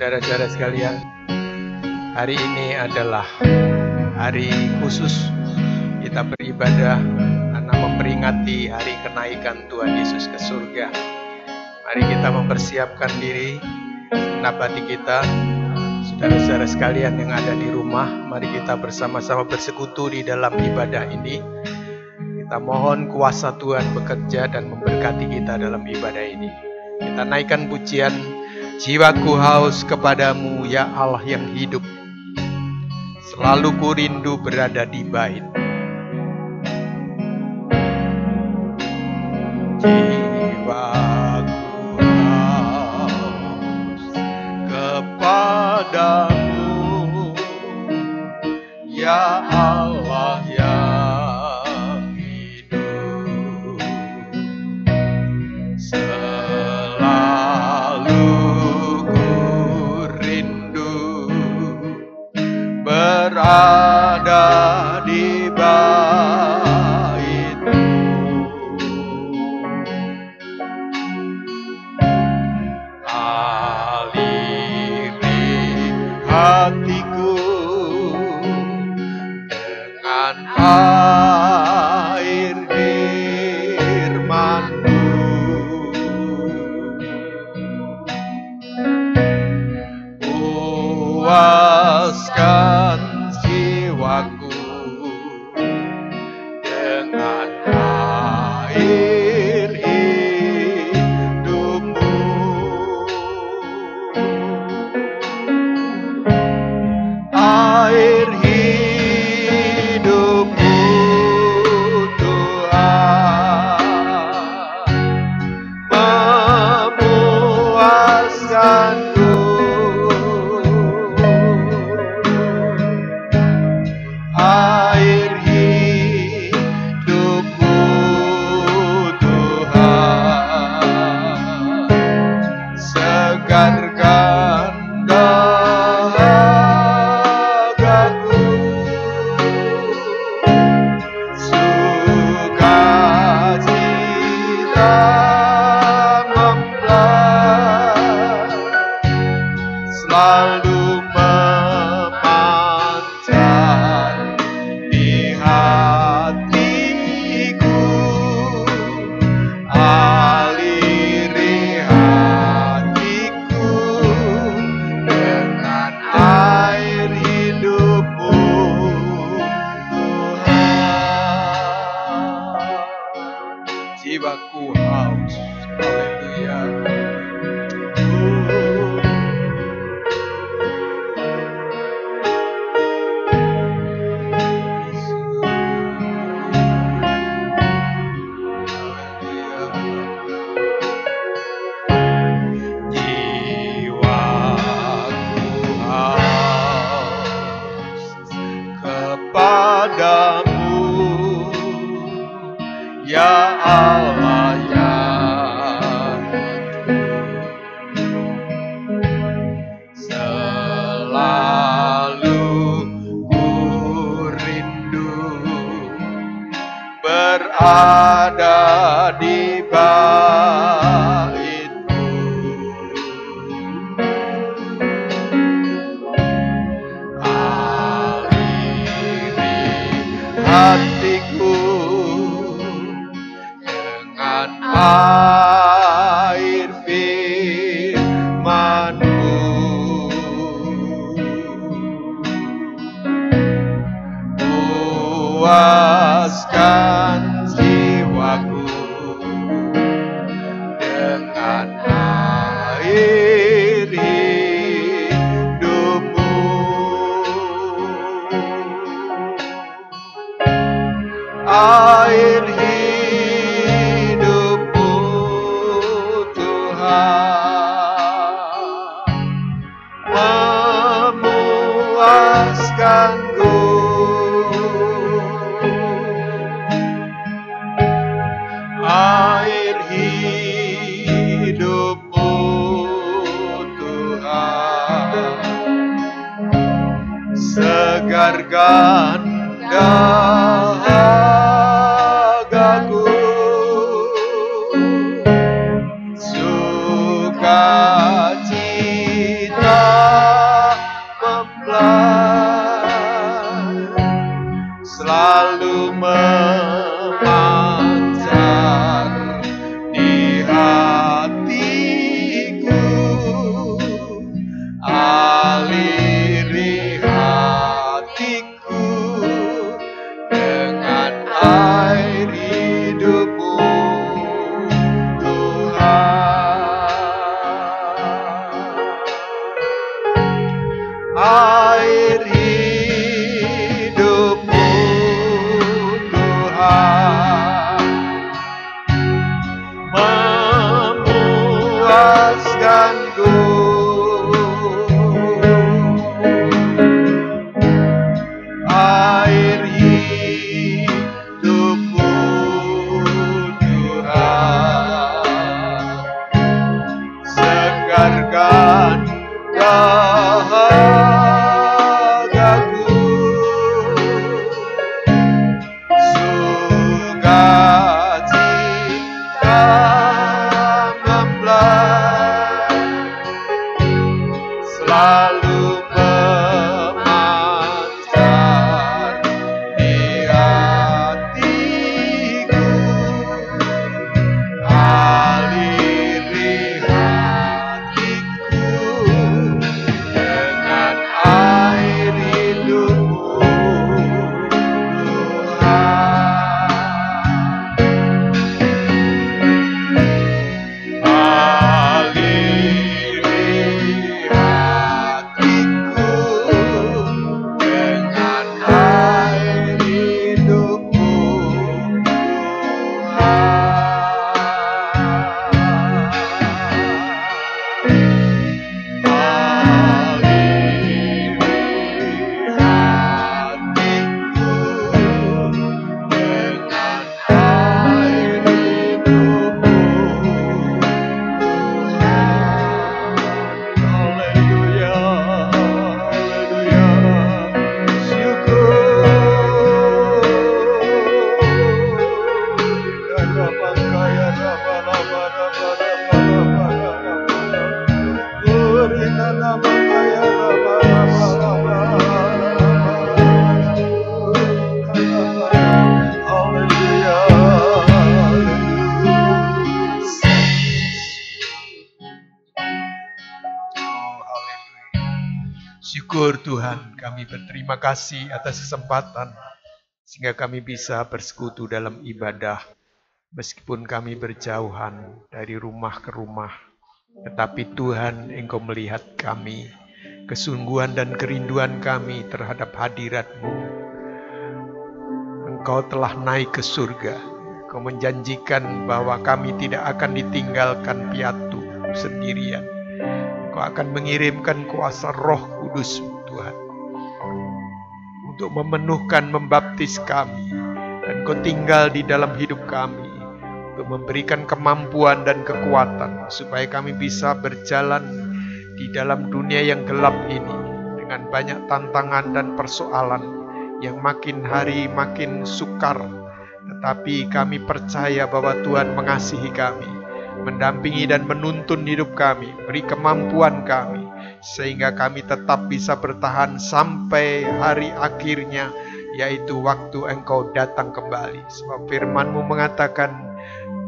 Saudara-saudara sekalian, hari ini adalah hari khusus kita beribadah karena memperingati hari kenaikan Tuhan Yesus ke surga. Mari kita mempersiapkan diri, segenap hati kita. Saudara-saudara sekalian yang ada di rumah, mari kita bersama-sama bersekutu di dalam ibadah ini. Kita mohon kuasa Tuhan bekerja dan memberkati kita dalam ibadah ini. Kita naikkan pujian, jiwaku haus kepadamu ya Allah yang hidup. Selalu ku rindu berada di bait. Jiwaku haus kepadamu ya Allah yang hidup. Selalu ku rindu berada di bait-Mu. Aliri hatiku dengan air firman-Mu. Puaskan jiwaku dengan air hidup-Mu. Air hidup-Mu Tuhan memuaskanku. Air hidup-Mu Tuhan segarkan dahagaku. Sukacita membelah selalu memancar di hatiku. Aliri hatiku dengan air hidup-Mu Tuhan. Jiwaku haus, haleluya. Jiwaku haus kepadamu ya Allah yang hidup. Selalu ku rindu berada di bait-Mu. Aliri hatiku dengan air firman-Mu. Puaskan jiwaku dengan air hidup-Mu. Air hidup-Mu Tuhan memuaskanku. Air hidup-Mu Tuhan segarkan dahagaku. Sukacita air hidupmu Tuhan, memuaskanku. Air hidupmu Tuhan, segarkan dahagaku, sukacita membelah, selalu memancar di hatiku, aliri hatiku dengan air hidupmu Tuhan. Aliri hatiku dengan air hidupmu Tuhan. Aliri hatiku dengan air hidupmu Tuhan. Haleluya, haleluya, syukur. Rabakaya, haleluya, syukur Tuhan, kami berterima kasih atas kesempatan sehingga kami bisa bersekutu dalam ibadah. Meskipun kami berjauhan dari rumah ke rumah, tetapi Tuhan, Engkau melihat kami, kesungguhan dan kerinduan kami terhadap hadirat-Mu. Engkau telah naik ke surga. Engkau menjanjikan bahwa kami tidak akan ditinggalkan piatu sendirian. Engkau akan mengirimkan kuasa Roh Kudus Tuhan, untuk memenuhkan, membaptis kami, dan Engkau tinggal di dalam hidup kami, untuk memberikan kemampuan dan kekuatan, supaya kami bisa berjalan di dalam dunia yang gelap ini, dengan banyak tantangan dan persoalan yang makin hari makin sukar. Tetapi kami percaya bahwa Tuhan mengasihi kami, mendampingi dan menuntun hidup kami, beri kemampuan kami, sehingga kami tetap bisa bertahan sampai hari akhirnya, yaitu waktu Engkau datang kembali. Sebab firman-Mu mengatakan,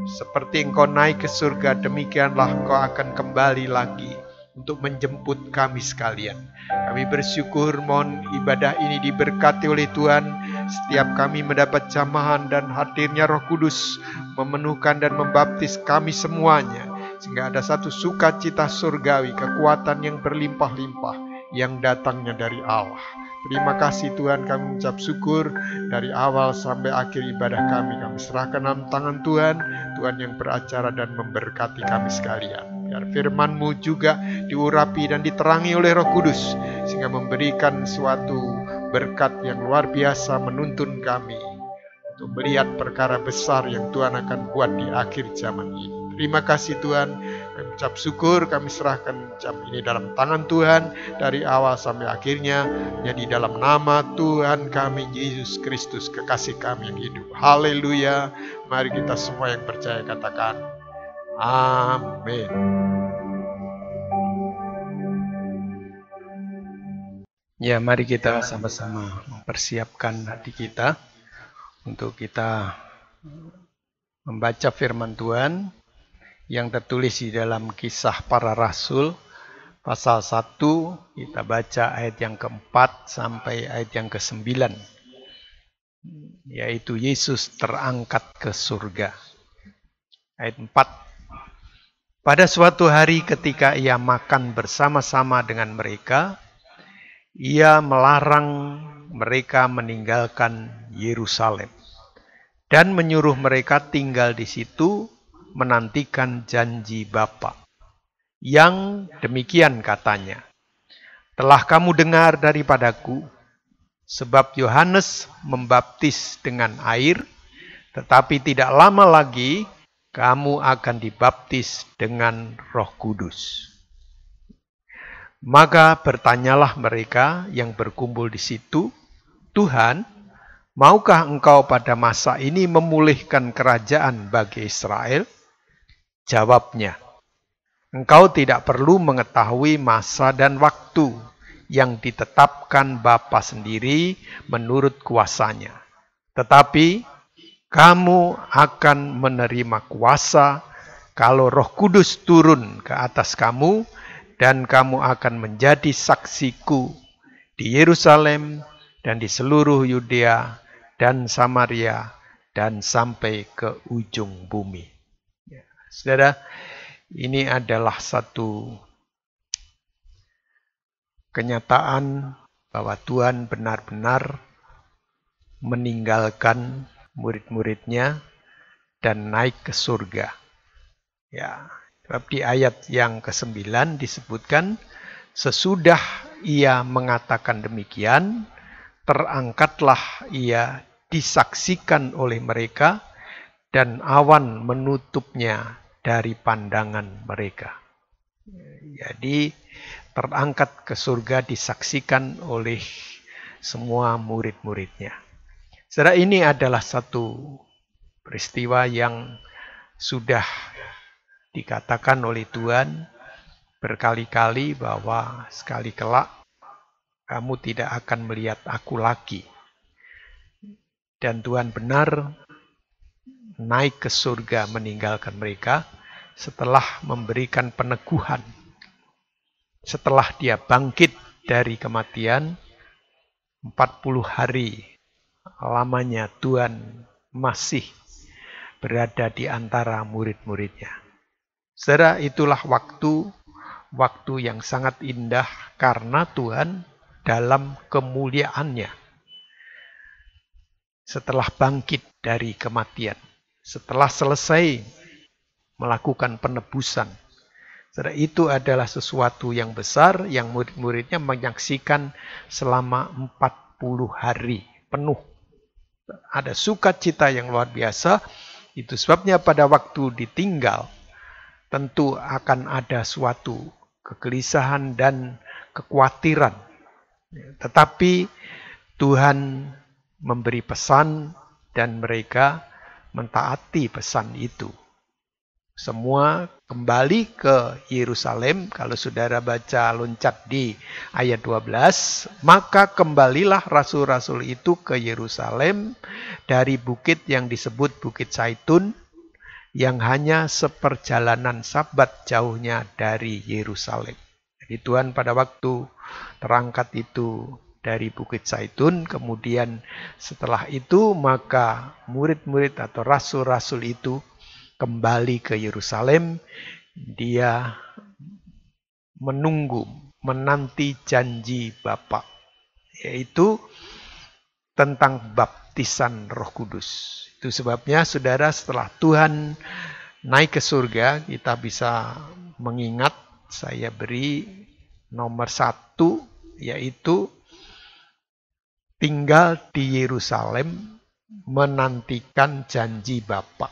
seperti Engkau naik ke surga, demikianlah Engkau akan kembali lagi untuk menjemput kami sekalian. Kami bersyukur, mohon ibadah ini diberkati oleh Tuhan. Setiap kami mendapat jamahan dan hadirnya Roh Kudus memenuhkan dan membaptis kami semuanya, sehingga ada satu sukacita surgawi, kekuatan yang berlimpah-limpah yang datangnya dari Allah. Terima kasih Tuhan, kami mengucap syukur dari awal sampai akhir ibadah kami. Kami serahkan dalam tangan Tuhan, Tuhan yang beracara dan memberkati kami sekalian. Biar firman-Mu juga diurapi dan diterangi oleh Roh Kudus, sehingga memberikan suatu berkat yang luar biasa menuntun kami untuk melihat perkara besar yang Tuhan akan buat di akhir zaman ini. Terima kasih Tuhan, kami ucap syukur, kami serahkan jam ini dalam tangan Tuhan dari awal sampai akhirnya, jadi dalam nama Tuhan kami Yesus Kristus, kekasih kami yang hidup. Haleluya. Mari kita semua yang percaya katakan amin. Ya, mari kita sama-sama mempersiapkan hati kita untuk kita membaca firman Tuhan yang tertulis di dalam Kisah Para Rasul pasal 1, kita baca ayat yang keempat sampai ayat yang ke-9, yaitu Yesus terangkat ke surga. Ayat 4. Pada suatu hari ketika ia makan bersama-sama dengan mereka, Ia melarang mereka meninggalkan Yerusalem dan menyuruh mereka tinggal di situ menantikan janji Bapa. Yang demikian katanya, "Telah kamu dengar daripadaku, sebab Yohanes membaptis dengan air, tetapi tidak lama lagi kamu akan dibaptis dengan Roh Kudus." Maka bertanyalah mereka yang berkumpul di situ, "Tuhan, maukah engkau pada masa ini memulihkan kerajaan bagi Israel?" Jawabnya, "Engkau tidak perlu mengetahui masa dan waktu yang ditetapkan Bapa sendiri menurut kuasanya. Tetapi kamu akan menerima kuasa kalau Roh Kudus turun ke atas kamu, dan kamu akan menjadi saksiku di Yerusalem dan di seluruh Yudea dan Samaria dan sampai ke ujung bumi." Ya, saudara, ini adalah satu kenyataan bahwa Tuhan benar-benar meninggalkan murid-muridnya dan naik ke surga. Ya, sebab di ayat yang ke-9 disebutkan, sesudah ia mengatakan demikian, terangkatlah ia disaksikan oleh mereka, dan awan menutupnya dari pandangan mereka. Jadi terangkat ke surga disaksikan oleh semua murid-muridnya. Saudara, ini adalah satu peristiwa yang sudah dikatakan oleh Tuhan berkali-kali bahwa sekali kelak kamu tidak akan melihat aku lagi. Dan Tuhan benar naik ke surga meninggalkan mereka setelah memberikan peneguhan. Setelah dia bangkit dari kematian, 40 hari lamanya Tuhan masih berada di antara murid-muridnya. Saudara, itulah waktu yang sangat indah karena Tuhan dalam kemuliaannya. Setelah bangkit dari kematian, setelah selesai melakukan penebusan, saudara, itu adalah sesuatu yang besar yang murid-muridnya menyaksikan selama 40 hari penuh. Ada sukacita yang luar biasa. Itu sebabnya pada waktu ditinggal, tentu akan ada suatu kegelisahan dan kekhawatiran. Tetapi Tuhan memberi pesan dan mereka mentaati pesan itu. Semua kembali ke Yerusalem. Kalau saudara baca loncat di ayat 12, maka kembalilah rasul-rasul itu ke Yerusalem dari bukit yang disebut Bukit Zaitun, yang hanya seperjalanan Sabat jauhnya dari Yerusalem. Jadi Tuhan pada waktu terangkat itu dari Bukit Zaitun, kemudian setelah itu maka murid-murid atau rasul-rasul itu kembali ke Yerusalem. Dia menanti janji Bapa, yaitu tentang baptisan Roh Kudus. Itu sebabnya saudara, setelah Tuhan naik ke surga, kita bisa mengingat, saya beri nomor 1, yaitu tinggal di Yerusalem menantikan janji Bapa,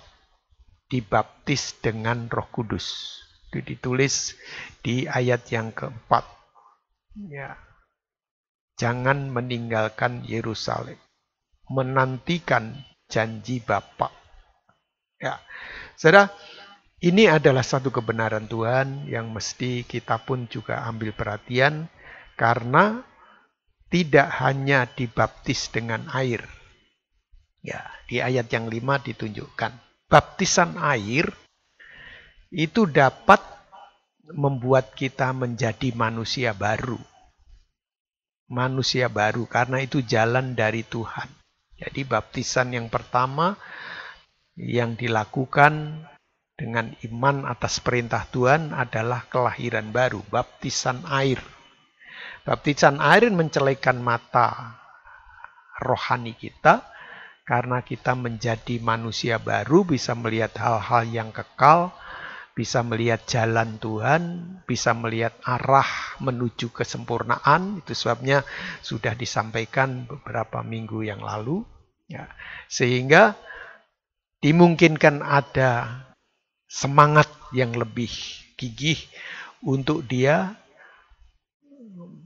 dibaptis dengan Roh Kudus. Itu ditulis di ayat yang keempat. Ya. Jangan meninggalkan Yerusalem, menantikan janji Bapa. Ya, saudara, ini adalah satu kebenaran Tuhan yang mesti kita pun juga ambil perhatian, karena tidak hanya dibaptis dengan air. Ya, di ayat yang 5 ditunjukkan, baptisan air itu dapat membuat kita menjadi manusia baru. Manusia baru, karena itu jalan dari Tuhan. Jadi baptisan yang pertama yang dilakukan dengan iman atas perintah Tuhan adalah kelahiran baru, baptisan air. Baptisan air mencelikan mata rohani kita, karena kita menjadi manusia baru, bisa melihat hal-hal yang kekal, bisa melihat jalan Tuhan, bisa melihat arah menuju kesempurnaan. Itu sebabnya sudah disampaikan beberapa minggu yang lalu. Ya. Sehingga dimungkinkan ada semangat yang lebih gigih untuk dia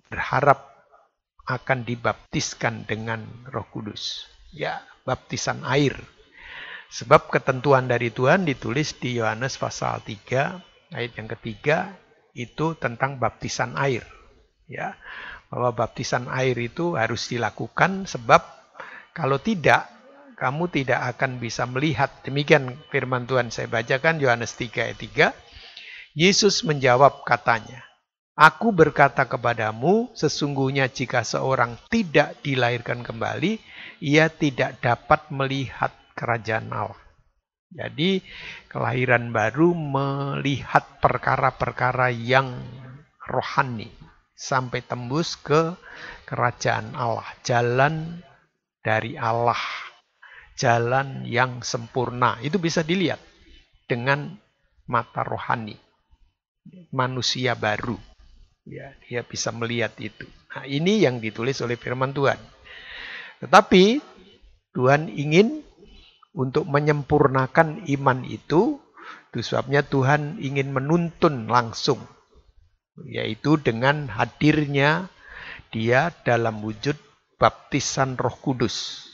berharap akan dibaptiskan dengan Roh Kudus. Ya, baptisan air. Sebab ketentuan dari Tuhan ditulis di Yohanes pasal 3 ayat yang ketiga itu tentang baptisan air. Ya, bahwa baptisan air itu harus dilakukan sebab kalau tidak kamu tidak akan bisa melihat. Demikian firman Tuhan saya bacakan Yohanes 3 ayat 3. Yesus menjawab katanya, "Aku berkata kepadamu, sesungguhnya jika seorang tidak dilahirkan kembali, ia tidak dapat melihat kerajaan Allah." Jadi kelahiran baru melihat perkara-perkara yang rohani sampai tembus ke kerajaan Allah. Jalan dari Allah, jalan yang sempurna. Itu bisa dilihat dengan mata rohani. Manusia baru. Ya, dia bisa melihat itu. Nah, ini yang ditulis oleh firman Tuhan. Tetapi Tuhan ingin untuk menyempurnakan iman itu sebabnya Tuhan ingin menuntun langsung, yaitu dengan hadirnya dia dalam wujud baptisan Roh Kudus.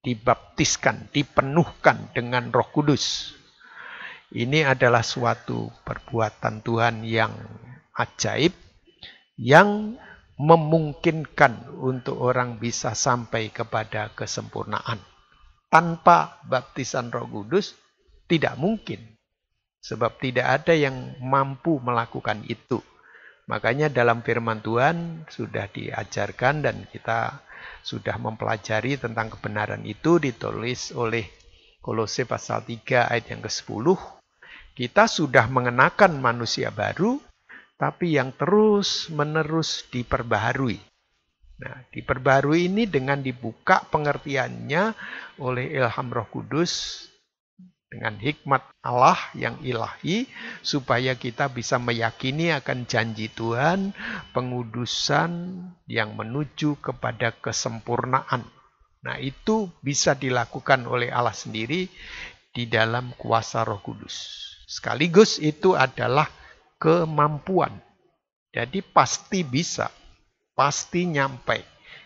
Dibaptiskan, dipenuhkan dengan Roh Kudus. Ini adalah suatu perbuatan Tuhan yang ajaib, yang memungkinkan untuk orang bisa sampai kepada kesempurnaan. Tanpa baptisan Roh Kudus tidak mungkin. Sebab tidak ada yang mampu melakukan itu. Makanya dalam firman Tuhan sudah diajarkan dan kita sudah mempelajari tentang kebenaran itu, ditulis oleh Kolose pasal 3 ayat yang ke-10. Kita sudah mengenakan manusia baru, tapi yang terus-menerus diperbaharui. Nah, diperbaharui ini dengan dibuka pengertiannya oleh ilham Roh Kudus dengan hikmat Allah yang ilahi, supaya kita bisa meyakini akan janji Tuhan, pengudusan yang menuju kepada kesempurnaan. Nah, itu bisa dilakukan oleh Allah sendiri di dalam kuasa Roh Kudus. Sekaligus itu adalah kemampuan. Jadi pasti bisa, pasti nyampe.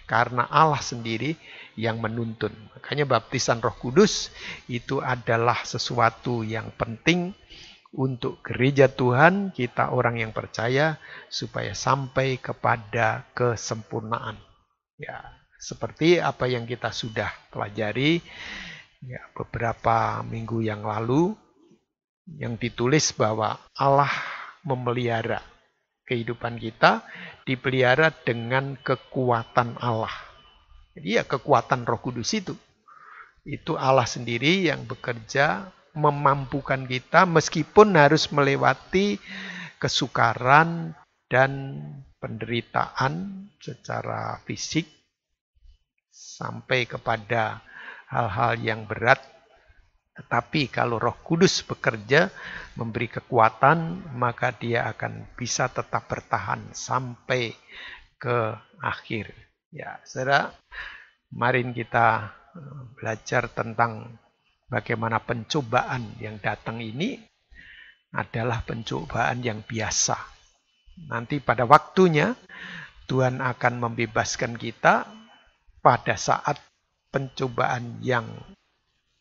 Karena Allah sendiri yang menuntun. Makanya baptisan Roh Kudus itu adalah sesuatu yang penting untuk gereja Tuhan, kita orang yang percaya, supaya sampai kepada kesempurnaan. Ya, seperti apa yang kita sudah pelajari ya, beberapa minggu yang lalu, yang ditulis bahwa Allah memelihara kehidupan kita, dipelihara dengan kekuatan Allah. Jadi ya kekuatan Roh Kudus itu. Itu Allah sendiri yang bekerja memampukan kita meskipun harus melewati kesukaran dan penderitaan secara fisik sampai kepada hal-hal yang berat. Tetapi kalau Roh Kudus bekerja, memberi kekuatan, maka dia akan bisa tetap bertahan sampai ke akhir. Ya, saudara, kemarin kita belajar tentang bagaimana pencobaan yang datang ini adalah pencobaan yang biasa. Nanti pada waktunya, Tuhan akan membebaskan kita pada saat pencobaan yang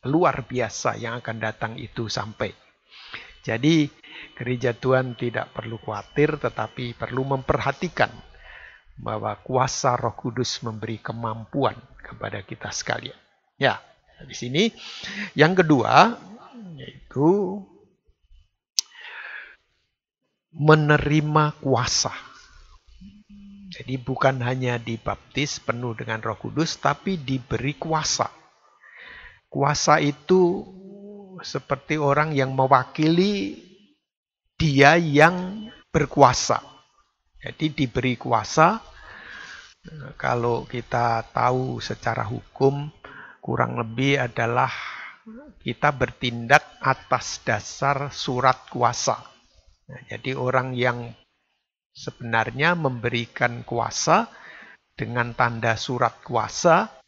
luar biasa yang akan datang itu sampai. Jadi gereja Tuhan tidak perlu khawatir, tetapi perlu memperhatikan bahwa kuasa Roh Kudus memberi kemampuan kepada kita sekalian. Ya, di sini yang kedua yaitu menerima kuasa. Jadi bukan hanya dibaptis penuh dengan Roh Kudus, tapi diberi kuasa. Kuasa itu seperti orang yang mewakili dia yang berkuasa. Jadi diberi kuasa, kalau kita tahu secara hukum, kurang lebih adalah kita bertindak atas dasar surat kuasa. Nah, jadi orang yang sebenarnya memberikan kuasa dengan tanda surat kuasa,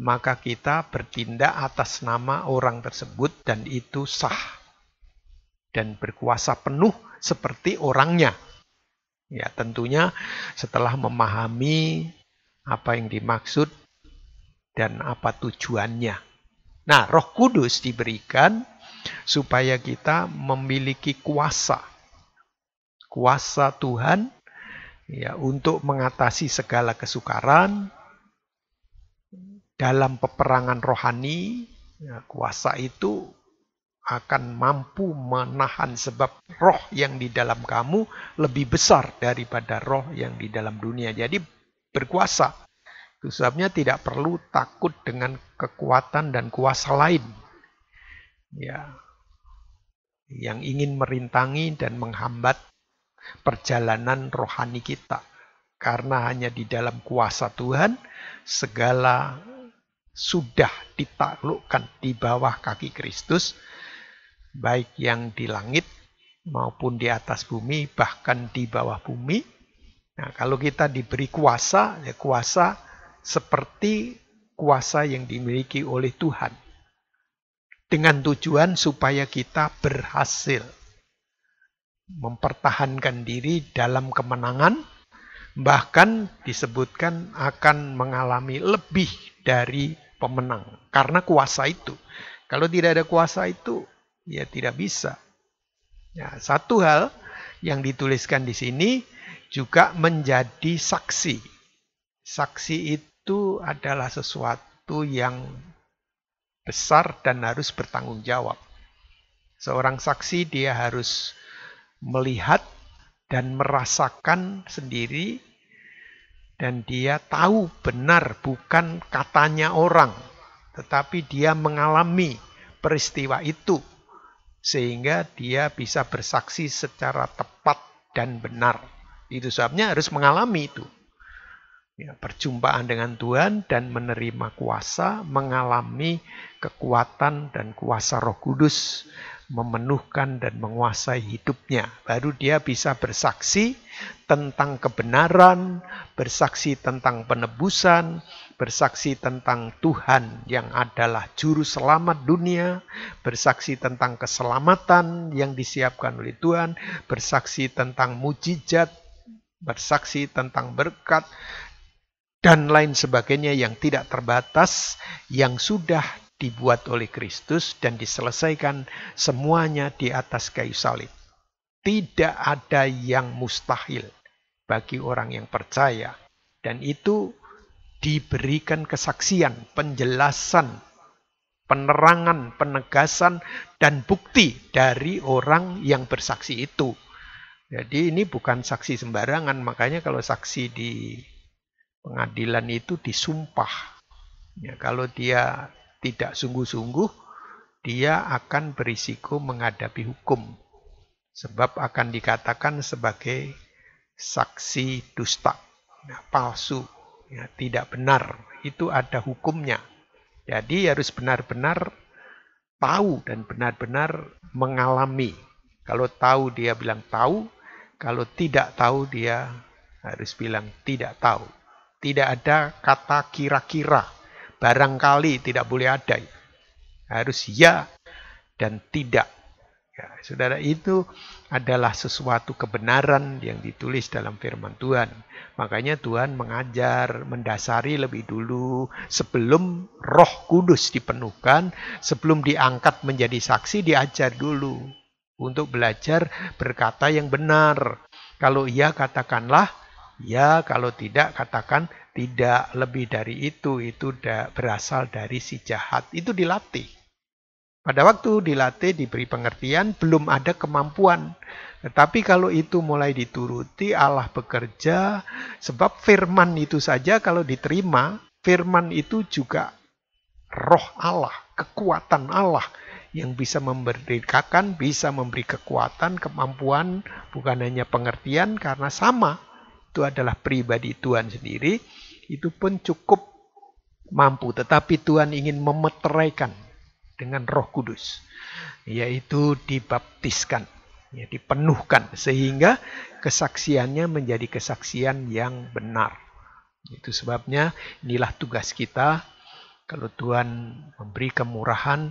maka kita bertindak atas nama orang tersebut dan itu sah dan berkuasa penuh seperti orangnya. Ya, tentunya setelah memahami apa yang dimaksud dan apa tujuannya. Nah, Roh Kudus diberikan supaya kita memiliki kuasa. Kuasa Tuhan ya untuk mengatasi segala kesukaran dalam peperangan rohani. Ya, kuasa itu akan mampu menahan sebab roh yang di dalam kamu lebih besar daripada roh yang di dalam dunia. Jadi berkuasa. Itu sebabnya tidak perlu takut dengan kekuatan dan kuasa lain. Ya, yang ingin merintangi dan menghambat perjalanan rohani kita. Karena hanya di dalam kuasa Tuhan, segala sudah ditaklukkan di bawah kaki Kristus, baik yang di langit maupun di atas bumi, bahkan di bawah bumi. Nah, kalau kita diberi kuasa, ya kuasa seperti kuasa yang dimiliki oleh Tuhan. Dengan tujuan supaya kita berhasil mempertahankan diri dalam kemenangan, bahkan disebutkan akan mengalami lebih dari pemenang. Karena kuasa itu. Kalau tidak ada kuasa itu, ya tidak bisa. Ya, satu hal yang dituliskan di sini juga menjadi saksi. Saksi itu adalah sesuatu yang besar dan harus bertanggung jawab. Seorang saksi dia harus melihat dan merasakan sendiri dan dia tahu benar bukan katanya orang, tetapi dia mengalami peristiwa itu. Sehingga dia bisa bersaksi secara tepat dan benar. Itu sebabnya harus mengalami itu. Ya, perjumpaan dengan Tuhan dan menerima kuasa, mengalami kekuatan dan kuasa Roh Kudus, memenuhkan dan menguasai hidupnya. Baru dia bisa bersaksi tentang kebenaran, bersaksi tentang penebusan, bersaksi tentang Tuhan yang adalah juru selamat dunia, bersaksi tentang keselamatan yang disiapkan oleh Tuhan, bersaksi tentang mujizat, bersaksi tentang berkat, dan lain sebagainya yang tidak terbatas, yang sudah dibuat oleh Kristus dan diselesaikan semuanya di atas kayu salib. Tidak ada yang mustahil bagi orang yang percaya. Dan itu diberikan kesaksian, penjelasan, penerangan, penegasan, dan bukti dari orang yang bersaksi itu. Jadi ini bukan saksi sembarangan, makanya kalau saksi di pengadilan itu disumpah. Ya, kalau dia tidak sungguh-sungguh, dia akan berisiko menghadapi hukum. Sebab akan dikatakan sebagai saksi dusta, ya, palsu, ya, tidak benar. Itu ada hukumnya. Jadi harus benar-benar tahu dan benar-benar mengalami. Kalau tahu dia bilang tahu, kalau tidak tahu dia harus bilang tidak tahu. Tidak ada kata kira-kira, barangkali tidak boleh ada. Harus ya dan tidak. Ya, saudara, itu adalah sesuatu kebenaran yang ditulis dalam firman Tuhan. Makanya Tuhan mengajar, mendasari lebih dulu sebelum Roh Kudus dipenuhkan, sebelum diangkat menjadi saksi, diajar dulu untuk belajar berkata yang benar. Kalau iya katakanlah ya, kalau tidak katakan tidak. Lebih dari itu berasal dari si jahat. Itu dilatih. Pada waktu dilatih, diberi pengertian, belum ada kemampuan. Tetapi kalau itu mulai dituruti, Allah bekerja, sebab firman itu saja kalau diterima, firman itu juga roh Allah, kekuatan Allah, yang bisa memerdekakan, bisa memberi kekuatan, kemampuan, bukan hanya pengertian, karena sama. itu adalah pribadi Tuhan sendiri, itu pun cukup mampu. Tetapi Tuhan ingin memeteraikan dengan Roh Kudus, yaitu dibaptiskan, ya, dipenuhkan, sehingga kesaksiannya menjadi kesaksian yang benar. Itu sebabnya inilah tugas kita. Kalau Tuhan memberi kemurahan,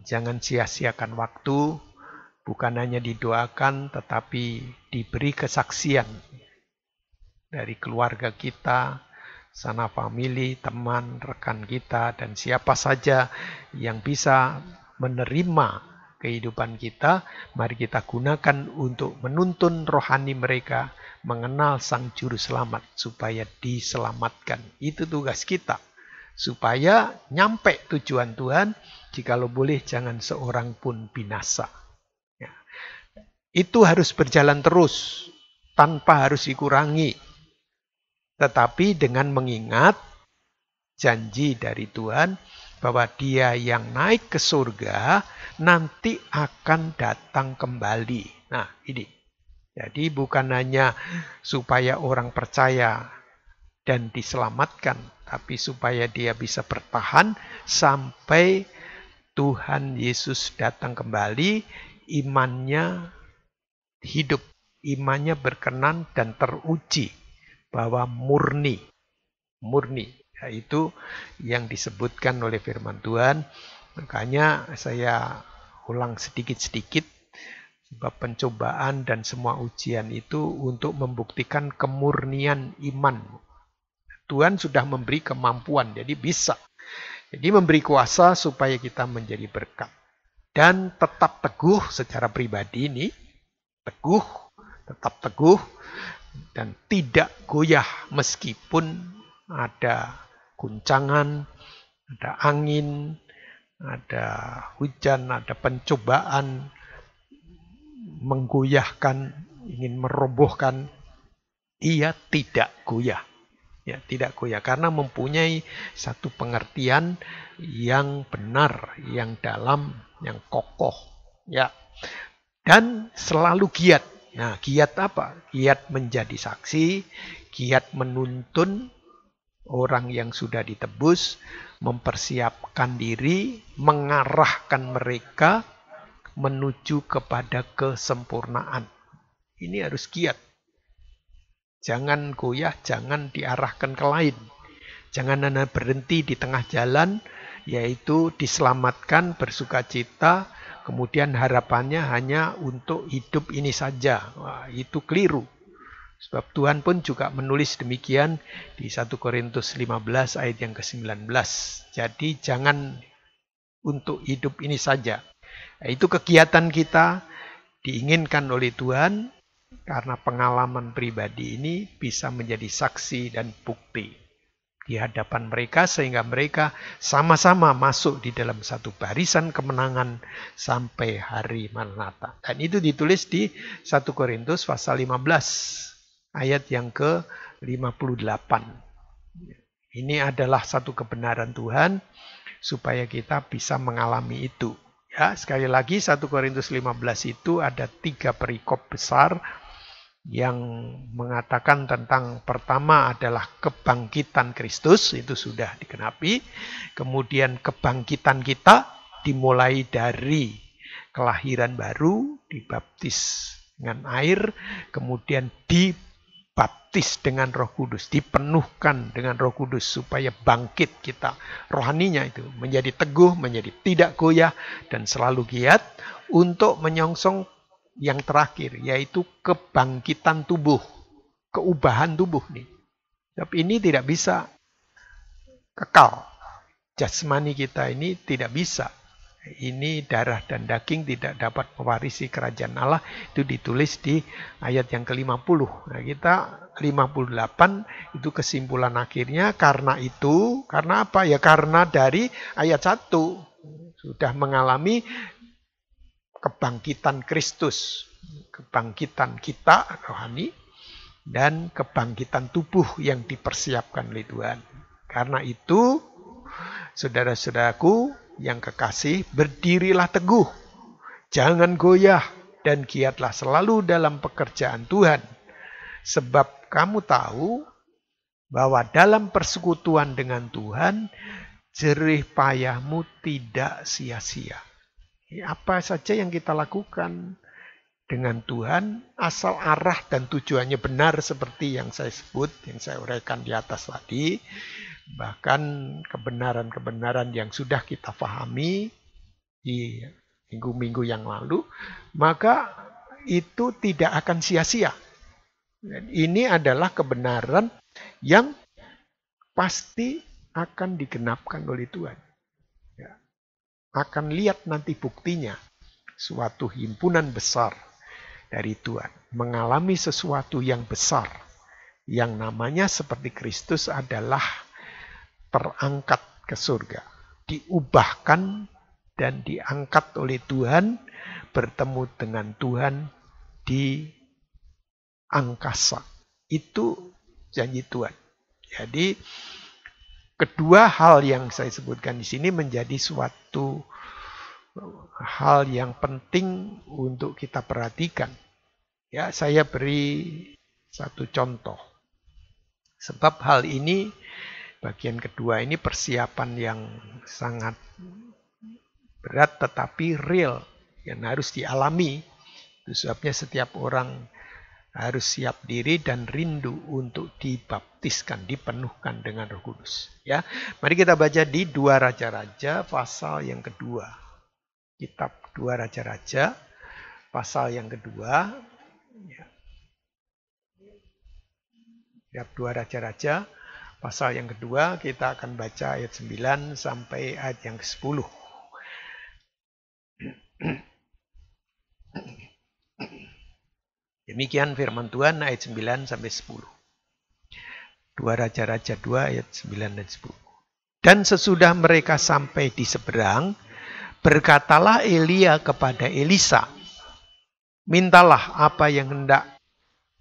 jangan sia-siakan waktu, bukan hanya didoakan, tetapi diberi kesaksian dari keluarga kita, sana famili, teman, rekan kita, dan siapa saja yang bisa menerima kehidupan kita, mari kita gunakan untuk menuntun rohani mereka, mengenal Sang Juru Selamat, supaya diselamatkan. Itu tugas kita. Supaya nyampe tujuan Tuhan, jikalau boleh jangan seorang pun binasa. Ya. Itu harus berjalan terus, tanpa harus dikurangi. Tetapi dengan mengingat janji dari Tuhan, bahwa Dia yang naik ke surga nanti akan datang kembali. Nah, ini. Jadi bukan hanya supaya orang percaya dan diselamatkan, tapi supaya dia bisa bertahan sampai Tuhan Yesus datang kembali, imannya hidup, imannya berkenan dan teruji bahwa murni. Itu yang disebutkan oleh firman Tuhan. Makanya saya ulang sedikit-sedikit, sebab pencobaan dan semua ujian itu untuk membuktikan kemurnian iman. Tuhan sudah memberi kemampuan, jadi bisa. Jadi memberi kuasa supaya kita menjadi berkat. Dan tetap teguh secara pribadi ini, tetap teguh, dan tidak goyah meskipun ada guncangan, ada angin, ada hujan, ada pencobaan, menggoyahkan, ingin merobohkan. Ia tidak goyah. Ya, tidak goyah karena mempunyai satu pengertian yang benar, yang dalam, yang kokoh, ya. Dan selalu giat. Nah, giat apa? Giat menjadi saksi, giat menuntun orang yang sudah ditebus, mempersiapkan diri, mengarahkan mereka menuju kepada kesempurnaan. Ini harus giat. Jangan goyah, jangan diarahkan ke lain. Jangan hanya berhenti di tengah jalan, yaitu diselamatkan, bersukacita, kemudian harapannya hanya untuk hidup ini saja. Wah, itu keliru. Sebab Tuhan pun juga menulis demikian di 1 Korintus 15 ayat yang ke-19. Jadi jangan untuk hidup ini saja. Itu kegiatan kita diinginkan oleh Tuhan karena pengalaman pribadi ini bisa menjadi saksi dan bukti di hadapan mereka sehingga mereka sama-sama masuk di dalam satu barisan kemenangan sampai hari Maranatha. Dan itu ditulis di 1 Korintus pasal 15 ayat yang ke-58. Ini adalah satu kebenaran Tuhan supaya kita bisa mengalami itu. Ya, sekali lagi 1 Korintus 15 itu ada 3 perikop besar yang mengatakan tentang pertama adalah kebangkitan Kristus, itu sudah dikenapi. Kemudian kebangkitan kita dimulai dari kelahiran baru, dibaptis dengan air, kemudian dibaptis dengan Roh Kudus, dipenuhkan dengan Roh Kudus supaya bangkit kita. Rohaninya itu menjadi teguh, menjadi tidak goyah, dan selalu giat untuk menyongsong yang terakhir, yaitu kebangkitan tubuh, keubahan tubuh nih. Tapi ini tidak bisa kekal. Jasmani kita ini tidak bisa. Ini darah dan daging tidak dapat mewarisi kerajaan Allah. Itu ditulis di ayat yang ke-50. Nah, kita 58 itu kesimpulan akhirnya. Karena itu, karena apa? Ya karena dari ayat 1 sudah mengalami kebangkitan Kristus, kebangkitan kita rohani, dan kebangkitan tubuh yang dipersiapkan oleh Tuhan. Karena itu, saudara-saudaraku yang kekasih, berdirilah teguh, jangan goyah, dan giatlah selalu dalam pekerjaan Tuhan. Sebab kamu tahu bahwa dalam persekutuan dengan Tuhan, jerih payahmu tidak sia-sia. Apa saja yang kita lakukan dengan Tuhan, asal arah dan tujuannya benar seperti yang saya sebut, yang saya uraikan di atas tadi, bahkan kebenaran-kebenaran yang sudah kita pahami di minggu-minggu yang lalu, maka itu tidak akan sia-sia. Ini adalah kebenaran yang pasti akan digenapkan oleh Tuhan. Ya. Akan lihat nanti buktinya, suatu himpunan besar dari Tuhan mengalami sesuatu yang besar, yang namanya seperti Kristus adalah terangkat ke surga, diubahkan dan diangkat oleh Tuhan, bertemu dengan Tuhan di angkasa. Itu janji Tuhan. Jadi kedua hal yang saya sebutkan di sini menjadi suatu hal yang penting untuk kita perhatikan. Ya, saya beri satu contoh. Sebab hal ini, bagian kedua ini persiapan yang sangat berat tetapi real, yang harus dialami. Itu sebabnya setiap orang harus siap diri dan rindu untuk dibaptiskan, dipenuhkan dengan Roh Kudus. Ya, mari kita baca di 2 Raja-Raja pasal yang kedua. Kitab 2 Raja-Raja pasal yang kedua. Ya. Kitab 2 Raja-Raja pasal yang kedua, kita akan baca ayat 9 sampai ayat yang ke-10. Demikian firman Tuhan ayat 9 sampai 10. 2 Raja-Raja 2 ayat 9 dan 10. Dan sesudah mereka sampai di seberang, berkatalah Elia kepada Elisa, mintalah apa yang hendak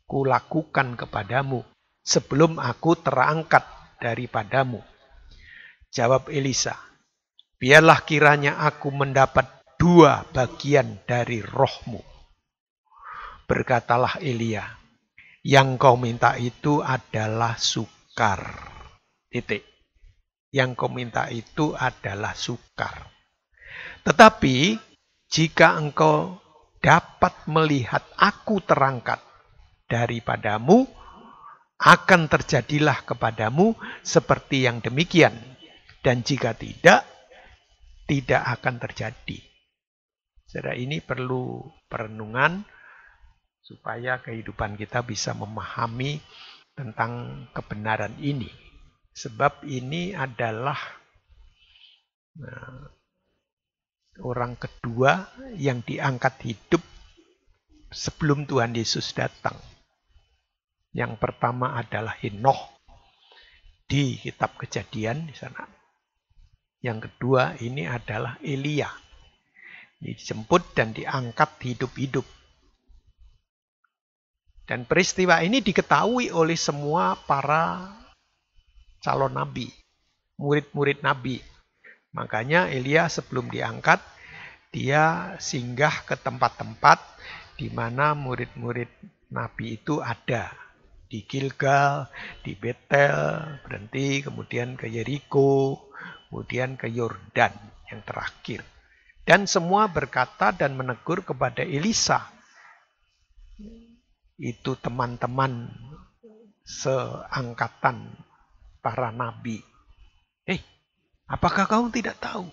kulakukan kepadamu sebelum aku terangkat daripadamu. Jawab Elisa, biarlah kiranya aku mendapat 2 bagian dari rohmu. Berkatalah Elia, yang kau minta itu adalah sukar. Titik. Yang kau minta itu adalah sukar. Tetapi jika engkau dapat melihat aku terangkat daripadamu, akan terjadilah kepadamu seperti yang demikian. Dan jika tidak, tidak akan terjadi. Saudara, ini perlu perenungan supaya kehidupan kita bisa memahami tentang kebenaran ini. Sebab ini adalah orang kedua yang diangkat hidup sebelum Tuhan Yesus datang. Yang pertama adalah Henokh di kitab Kejadian di sana. Yang kedua ini adalah Elia. Dijemput dan diangkat hidup-hidup. Dan peristiwa ini diketahui oleh semua para calon nabi, murid-murid nabi. Makanya Elia sebelum diangkat, dia singgah ke tempat-tempat di mana murid-murid nabi itu ada. Di Gilgal, di Betel, berhenti, kemudian ke Yeriko, kemudian ke Yordan yang terakhir. Dan semua berkata dan menegur kepada Elisa. Itu teman-teman seangkatan para nabi. Apakah kamu tidak tahu?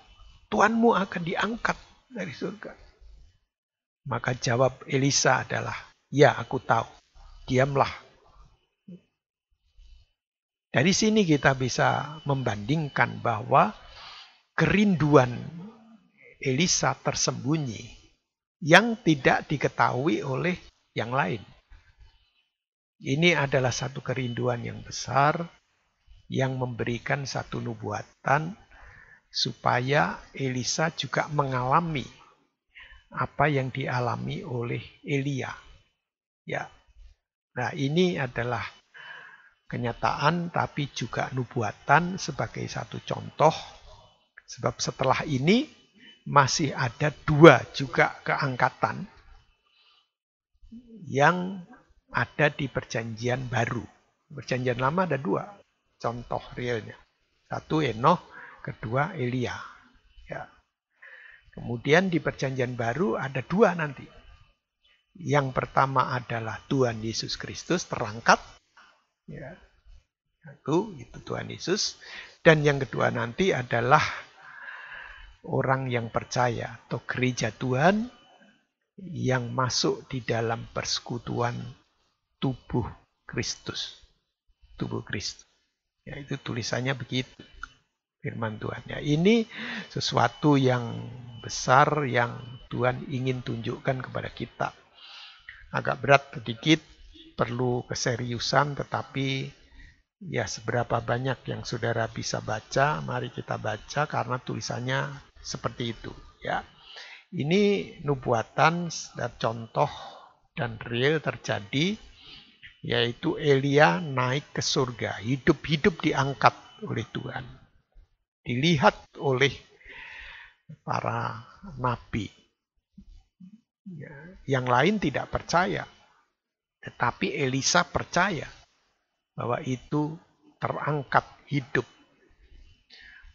Tuanmu akan diangkat dari surga. Maka jawab Elisa adalah, ya aku tahu. Diamlah. Dari sini kita bisa membandingkan bahwa kerinduan Elisa tersembunyi yang tidak diketahui oleh yang lain. Ini adalah satu kerinduan yang besar yang memberikan satu nubuatan supaya Elisa juga mengalami apa yang dialami oleh Elia. Ya. Nah, ini adalah kenyataan tapi juga nubuatan sebagai satu contoh. Sebab setelah ini masih ada 2 juga keangkatan yang ada di perjanjian baru. Perjanjian lama ada 2 contoh realnya. 1 Enoh, kedua Elia. Ya. Kemudian di perjanjian baru ada 2 nanti. Yang pertama adalah Tuhan Yesus Kristus terangkat. Ya. Itu Tuhan Yesus. Dan yang kedua nanti adalah orang yang percaya atau gereja Tuhan yang masuk di dalam persekutuan tubuh Kristus. Tubuh Kristus. Ya, itu tulisannya begitu. Firman Tuhan. Ya, ini sesuatu yang besar yang Tuhan ingin tunjukkan kepada kita. Agak berat sedikit, perlu keseriusan, tetapi ya seberapa banyak yang saudara bisa baca, mari kita baca karena tulisannya seperti itu. Ya, ini nubuatan dan contoh dan real terjadi, yaitu Elia naik ke surga, hidup-hidup diangkat oleh Tuhan. Dilihat oleh para nabi. Ya, yang lain tidak percaya, tetapi Elisa percaya bahwa itu terangkat hidup.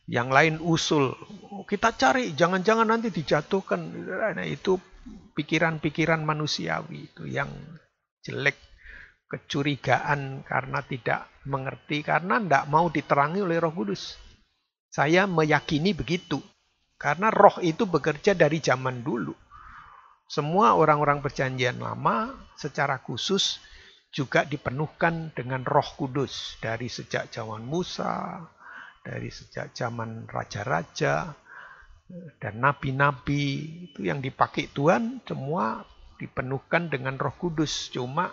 Yang lain usul, kita cari, jangan-jangan nanti dijatuhkan. Nah, itu pikiran-pikiran manusiawi itu yang jelek, kecurigaan karena tidak mengerti, karena tidak mau diterangi oleh Roh Kudus. Saya meyakini begitu, karena roh itu bekerja dari zaman dulu. Semua orang-orang perjanjian lama secara khusus juga dipenuhkan dengan Roh Kudus. Dari sejak zaman Musa, dari sejak zaman raja-raja, dan nabi-nabi, itu yang dipakai Tuhan semua dipenuhkan dengan Roh Kudus. Cuma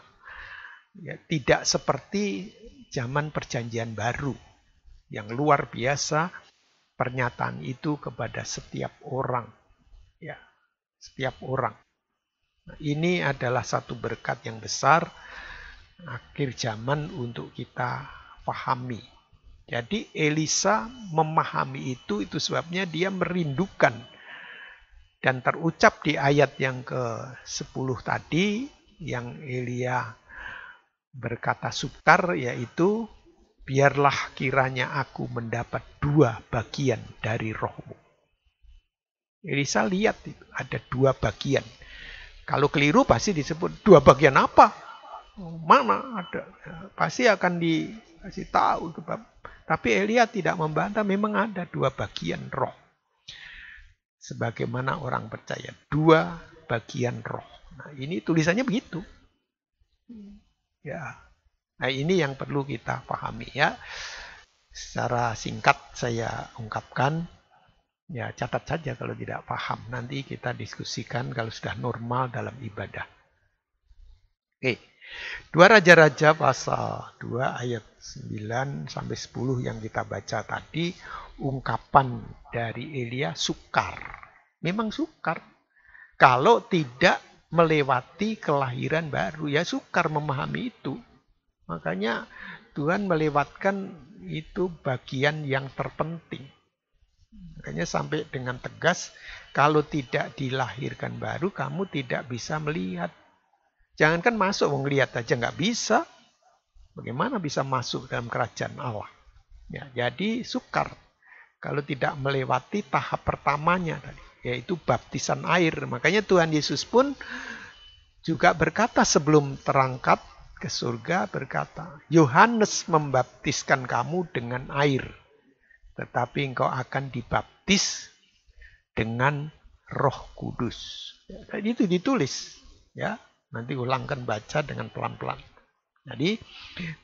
ya, tidak seperti zaman perjanjian baru, yang luar biasa pernyataan itu kepada setiap orang. Ya, setiap orang. Nah, ini adalah satu berkat yang besar akhir zaman untuk kita pahami. Jadi Elisa memahami itu sebabnya dia merindukan. Dan terucap di ayat yang ke-10 tadi, yang Elia berkata sukar, yaitu biarlah kiranya aku mendapat 2 bagian dari rohmu. Elisa lihat itu, ada 2 bagian. Kalau keliru pasti disebut 2 bagian apa? Mana ada? Pasti akan dikasih tahu. Tapi Elia tidak membantah, memang ada 2 bagian roh. Sebagaimana orang percaya, 2 bagian roh. Nah, ini tulisannya begitu. Ya. Nah, ini yang perlu kita pahami ya. Secara singkat saya ungkapkan. Ya, catat saja kalau tidak paham. Nanti kita diskusikan kalau sudah normal dalam ibadah. Oke. 2 Raja-Raja pasal 2 ayat 9 sampai 10 yang kita baca tadi, ungkapan dari Elia sukar. Memang sukar. Kalau tidak melewati kelahiran baru, ya sukar memahami itu. Makanya Tuhan melewatkan itu bagian yang terpenting. Makanya sampai dengan tegas, kalau tidak dilahirkan baru, kamu tidak bisa melihat. Jangankan masuk, melihat aja nggak bisa. Bagaimana bisa masuk dalam kerajaan Allah? Ya, jadi sukar kalau tidak melewati tahap pertamanya tadi, yaitu baptisan air. Makanya Tuhan Yesus pun juga berkata sebelum terangkat ke surga, berkata, Yohanes membaptiskan kamu dengan air, tetapi engkau akan dibaptis dengan Roh Kudus. Ya, itu ditulis, ya. Nanti ulangkan baca dengan pelan-pelan. Jadi,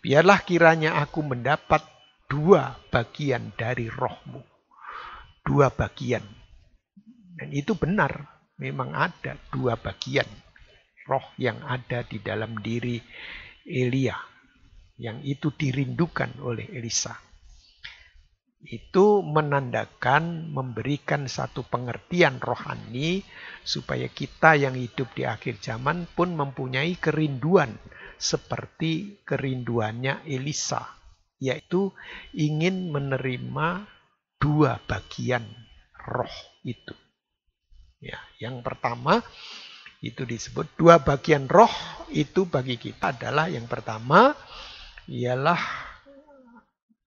biarlah kiranya aku mendapat 2 bagian dari rohmu. 2 bagian. Dan itu benar. Memang ada 2 bagian roh yang ada di dalam diri Elia. Yang itu dirindukan oleh Elisa. Itu menandakan, memberikan satu pengertian rohani supaya kita yang hidup di akhir zaman pun mempunyai kerinduan seperti kerinduannya Elisa, yaitu ingin menerima 2 bagian roh itu. Ya, yang pertama Itu disebut dua bagian roh itu bagi kita adalah yang pertama ialah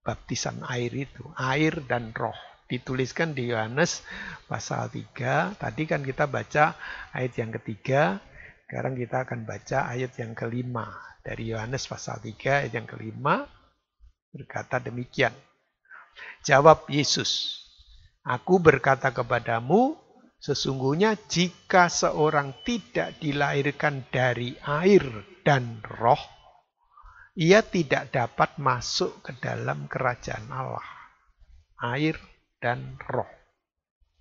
baptisan air itu, air dan roh. Dituliskan di Yohanes pasal 3. Tadi kan kita baca ayat yang ketiga, sekarang kita akan baca ayat yang kelima. Dari Yohanes pasal 3 ayat yang kelima berkata demikian. Jawab Yesus, "Aku berkata kepadamu, sesungguhnya jika seorang tidak dilahirkan dari air dan roh, ia tidak dapat masuk ke dalam kerajaan Allah." Air dan roh.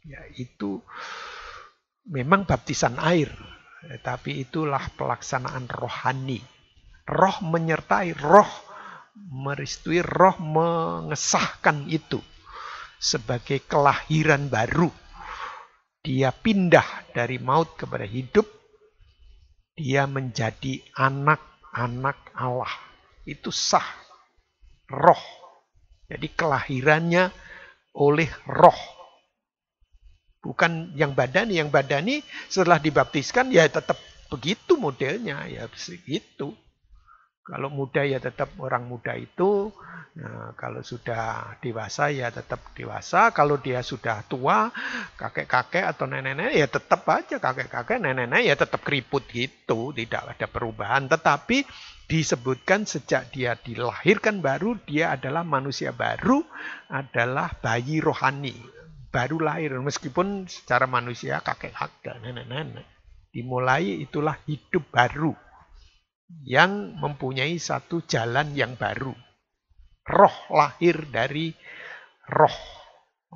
Ya, itu memang baptisan air, tapi itulah pelaksanaan rohani. Roh menyertai, roh merestui, roh mengesahkan itu sebagai kelahiran baru. Dia pindah dari maut kepada hidup, dia menjadi anak-anak Allah. Itu sah, roh. Jadi kelahirannya oleh roh. Bukan yang badani. Yang badani setelah dibaptiskan ya tetap begitu modelnya. Ya begitu. Kalau muda ya tetap orang muda itu. Nah, kalau sudah dewasa ya tetap dewasa. Kalau dia sudah tua, kakek-kakek atau nenek-nenek ya tetap aja kakek-kakek, nenek-nenek ya tetap keriput gitu. Tidak ada perubahan. Tetapi disebutkan sejak dia dilahirkan baru, dia adalah manusia baru, adalah bayi rohani. Baru lahir, meskipun secara manusia kakek-kakek, nenek-nenek. Dimulai itulah hidup baru yang mempunyai satu jalan yang baru. Roh lahir dari roh.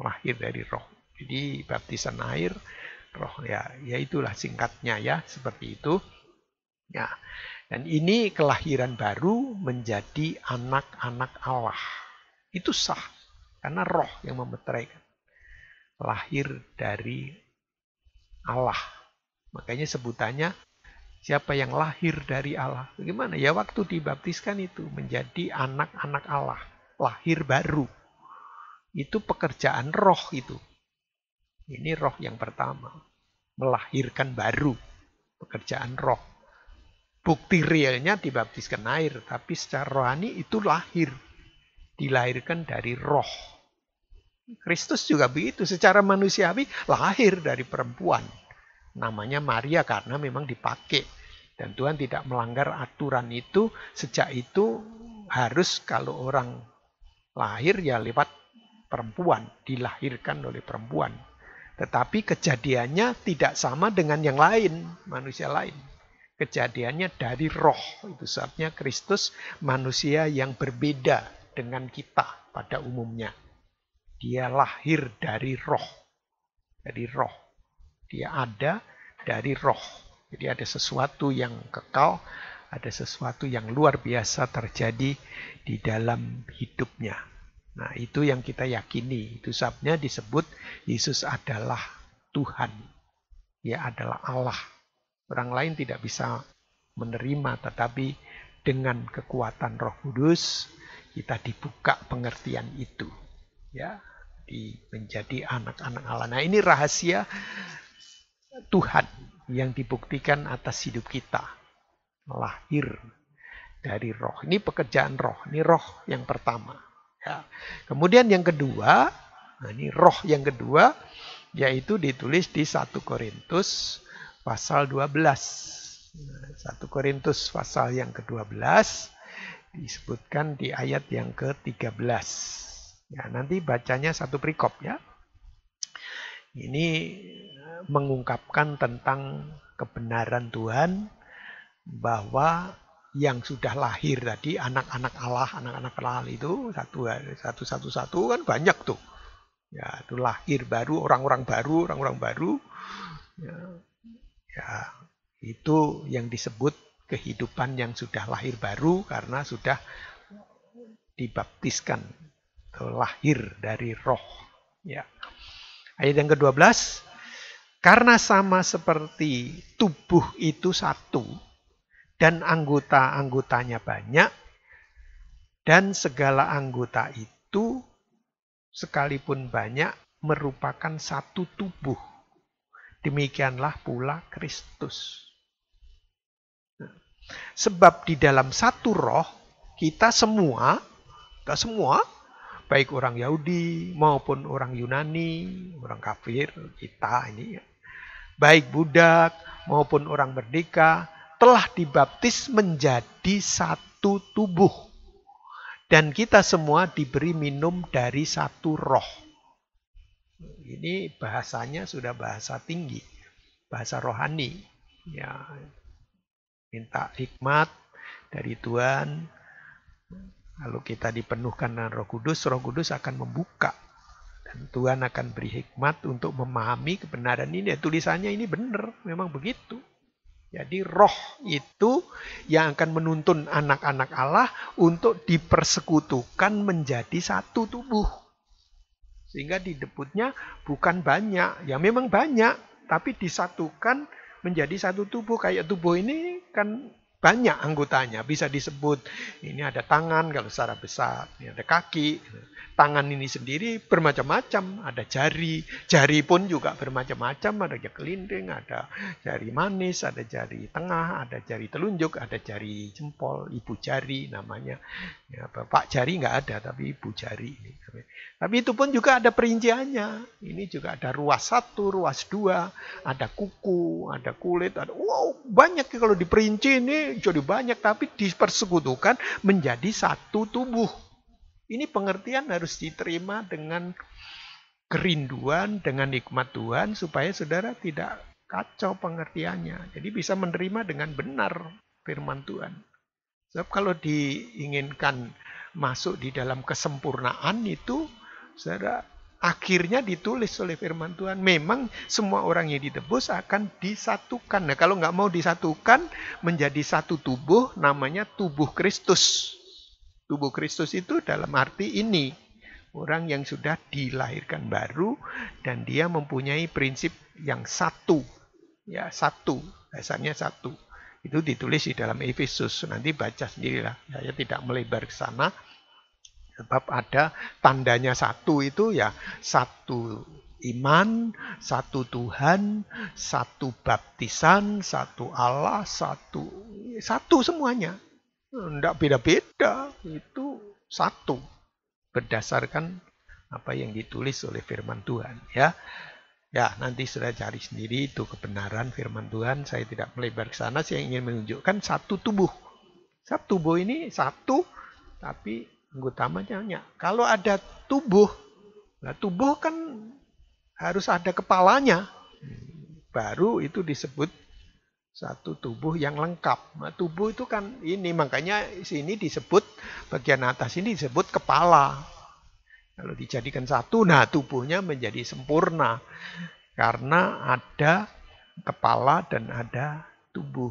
Lahir dari roh. Jadi baptisan air, roh ya itulah singkatnya ya, seperti itu. Ya. Dan ini kelahiran baru menjadi anak-anak Allah. Itu sah. Karena roh yang memeteraikan. Lahir dari Allah. Makanya sebutannya siapa yang lahir dari Allah. Bagaimana? Ya waktu dibaptiskan itu menjadi anak-anak Allah. Lahir baru. Itu pekerjaan roh itu. Ini roh yang pertama. Melahirkan baru. Pekerjaan roh. Bukti realnya dibaptiskan air. Tapi secara rohani itu lahir. Dilahirkan dari roh. Kristus juga begitu. Secara manusiawi lahir dari perempuan. Namanya Maria karena memang dipakai. Dan Tuhan tidak melanggar aturan itu. Sejak itu harus kalau orang lahir ya lewat perempuan. Dilahirkan oleh perempuan. Tetapi kejadiannya tidak sama dengan yang lain. Manusia lain. Kejadiannya dari roh. Itu sebabnya Kristus manusia yang berbeda dengan kita pada umumnya. Dia lahir dari roh. Dari roh. Dia ada dari roh. Jadi ada sesuatu yang kekal, ada sesuatu yang luar biasa terjadi di dalam hidupnya. Nah, itu yang kita yakini. Itu sebabnya disebut Yesus adalah Tuhan. Dia adalah Allah. Orang lain tidak bisa menerima, tetapi dengan kekuatan Roh Kudus kita dibuka pengertian itu. Ya, menjadi anak-anak Allah. Nah, ini rahasia Tuhan yang dibuktikan atas hidup kita. Lahir dari roh. Ini pekerjaan roh. Ini roh yang pertama. Ya. Kemudian yang kedua, nah ini roh yang kedua, yaitu ditulis di 1 Korintus pasal 12. 1 Korintus pasal yang ke-12 disebutkan di ayat yang ke-13. Ya, nanti bacanya satu perikop ya. Ini mengungkapkan tentang kebenaran Tuhan bahwa yang sudah lahir tadi anak-anak Allah, anak-anak Allah itu satu kan banyak tuh. Ya, itu lahir baru, orang-orang baru. Ya, itu yang disebut kehidupan yang sudah lahir baru karena sudah dibaptiskan. Lahir dari roh. Ya. Ayat yang ke-12. Karena sama seperti tubuh itu satu, dan anggota-anggotanya banyak, dan segala anggota itu sekalipun banyak merupakan satu tubuh. Demikianlah pula Kristus. Sebab di dalam satu roh, kita semua, baik orang Yahudi maupun orang Yunani, orang kafir, kita ini, baik budak maupun orang merdeka, telah dibaptis menjadi satu tubuh. Dan kita semua diberi minum dari satu roh. Ini bahasanya sudah bahasa tinggi, bahasa rohani. Ya, minta hikmat dari Tuhan. Lalu kita dipenuhkan dengan Roh Kudus akan membuka. Dan Tuhan akan beri hikmat untuk memahami kebenaran ini. Ya, tulisannya ini benar, memang begitu. Jadi roh itu yang akan menuntun anak-anak Allah untuk dipersekutukan menjadi satu tubuh. Sehingga didebutnya bukan banyak, ya memang banyak, tapi disatukan menjadi satu tubuh. Kayak tubuh ini kan banyak anggotanya, bisa disebut ini ada tangan kalau secara besar, ini ada kaki. Tangan ini sendiri bermacam-macam, ada jari pun juga bermacam-macam, ada jari kelinding, ada jari manis, ada jari tengah, ada jari telunjuk, ada jari jempol, ibu jari namanya. Ya, bapak jari nggak ada, tapi ibu jari. Tapi itu pun juga ada perinciannya. Ini juga ada ruas 1, ruas 2, ada kuku, ada kulit, ada banyak kalau diperinci ini jadi banyak, tapi dipersekutukan menjadi satu tubuh. Ini pengertian harus diterima dengan kerinduan, dengan nikmat Tuhan, supaya saudara tidak kacau pengertiannya. Jadi bisa menerima dengan benar firman Tuhan. Sebab kalau diinginkan masuk di dalam kesempurnaan itu, saudara, akhirnya ditulis oleh firman Tuhan. Memang semua orang yang ditebus akan disatukan. Nah, kalau nggak mau disatukan menjadi satu tubuh, namanya tubuh Kristus. Tubuh Kristus itu dalam arti ini, orang yang sudah dilahirkan baru dan dia mempunyai prinsip yang satu. Ya, satu, dasarnya satu. Itu ditulis di dalam Efesus. Nanti baca sendirilah. Saya tidak melebar ke sana. Sebab ada tandanya satu itu ya satu iman, satu Tuhan, satu baptisan, satu Allah, satu semuanya. Tidak beda-beda, itu satu. Berdasarkan apa yang ditulis oleh firman Tuhan. Ya, nanti sudah cari sendiri itu kebenaran firman Tuhan. Saya tidak melebar ke sana, saya ingin menunjukkan satu tubuh. Satu tubuh ini satu, tapi anggota banyak. Kalau ada tubuh, nah tubuh kan harus ada kepalanya. Baru itu disebut satu tubuh yang lengkap. Nah, tubuh itu kan ini, makanya sini disebut, bagian atas ini disebut kepala. Kalau dijadikan satu, nah tubuhnya menjadi sempurna. Karena ada kepala dan ada tubuh.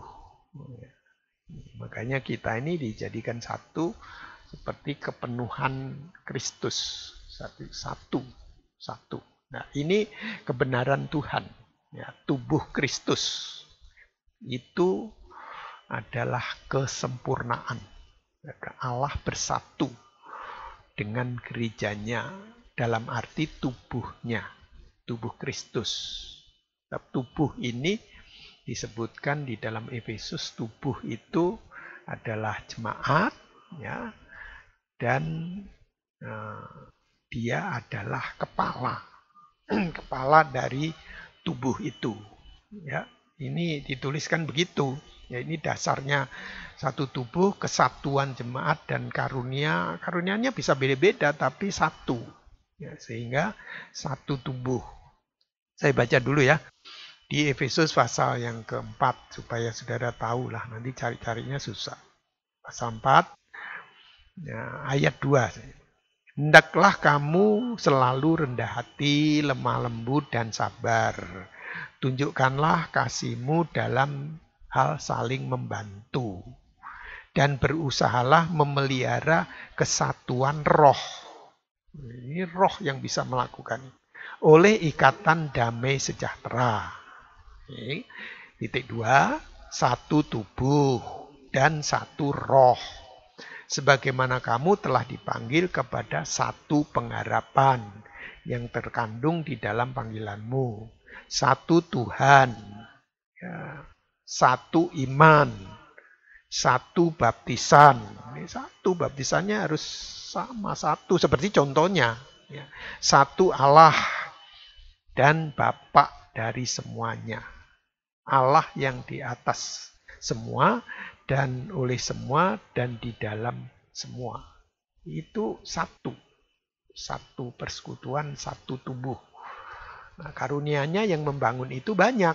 Makanya kita ini dijadikan satu seperti kepenuhan Kristus. Satu. Nah, ini kebenaran Tuhan. Ya, tubuh Kristus itu adalah kesempurnaan. Allah bersatu dengan gerejanya dalam arti tubuhnya, tubuh Kristus. Tubuh ini disebutkan di dalam Efesus, tubuh itu adalah jemaat, ya, dan dia adalah kepala, kepala dari tubuh itu, ya. Ini dituliskan begitu. Ya, ini dasarnya satu tubuh, kesatuan jemaat dan karunia. Karunianya bisa beda-beda tapi satu. Ya, sehingga satu tubuh. Saya baca dulu ya. Di Efesus pasal yang keempat supaya saudara tahu lah. Nanti cari-carinya susah. Pasal 4 ya, ayat 2. Hendaklah kamu selalu rendah hati, lemah lembut dan sabar. Tunjukkanlah kasihmu dalam hal saling membantu. Dan berusahalah memelihara kesatuan roh. Ini roh yang bisa melakukan. Oleh ikatan damai sejahtera. Titik 2. Satu tubuh dan satu roh. Sebagaimana kamu telah dipanggil kepada satu pengharapan yang terkandung di dalam panggilanmu. Satu Tuhan, ya, satu iman, satu baptisan. Ini satu baptisannya harus sama, satu seperti contohnya. Ya. Satu Allah dan Bapa dari semuanya. Allah yang di atas semua dan oleh semua dan di dalam semua. Itu satu. Satu persekutuan, satu tubuh. Nah, karunia-Nya yang membangun itu banyak.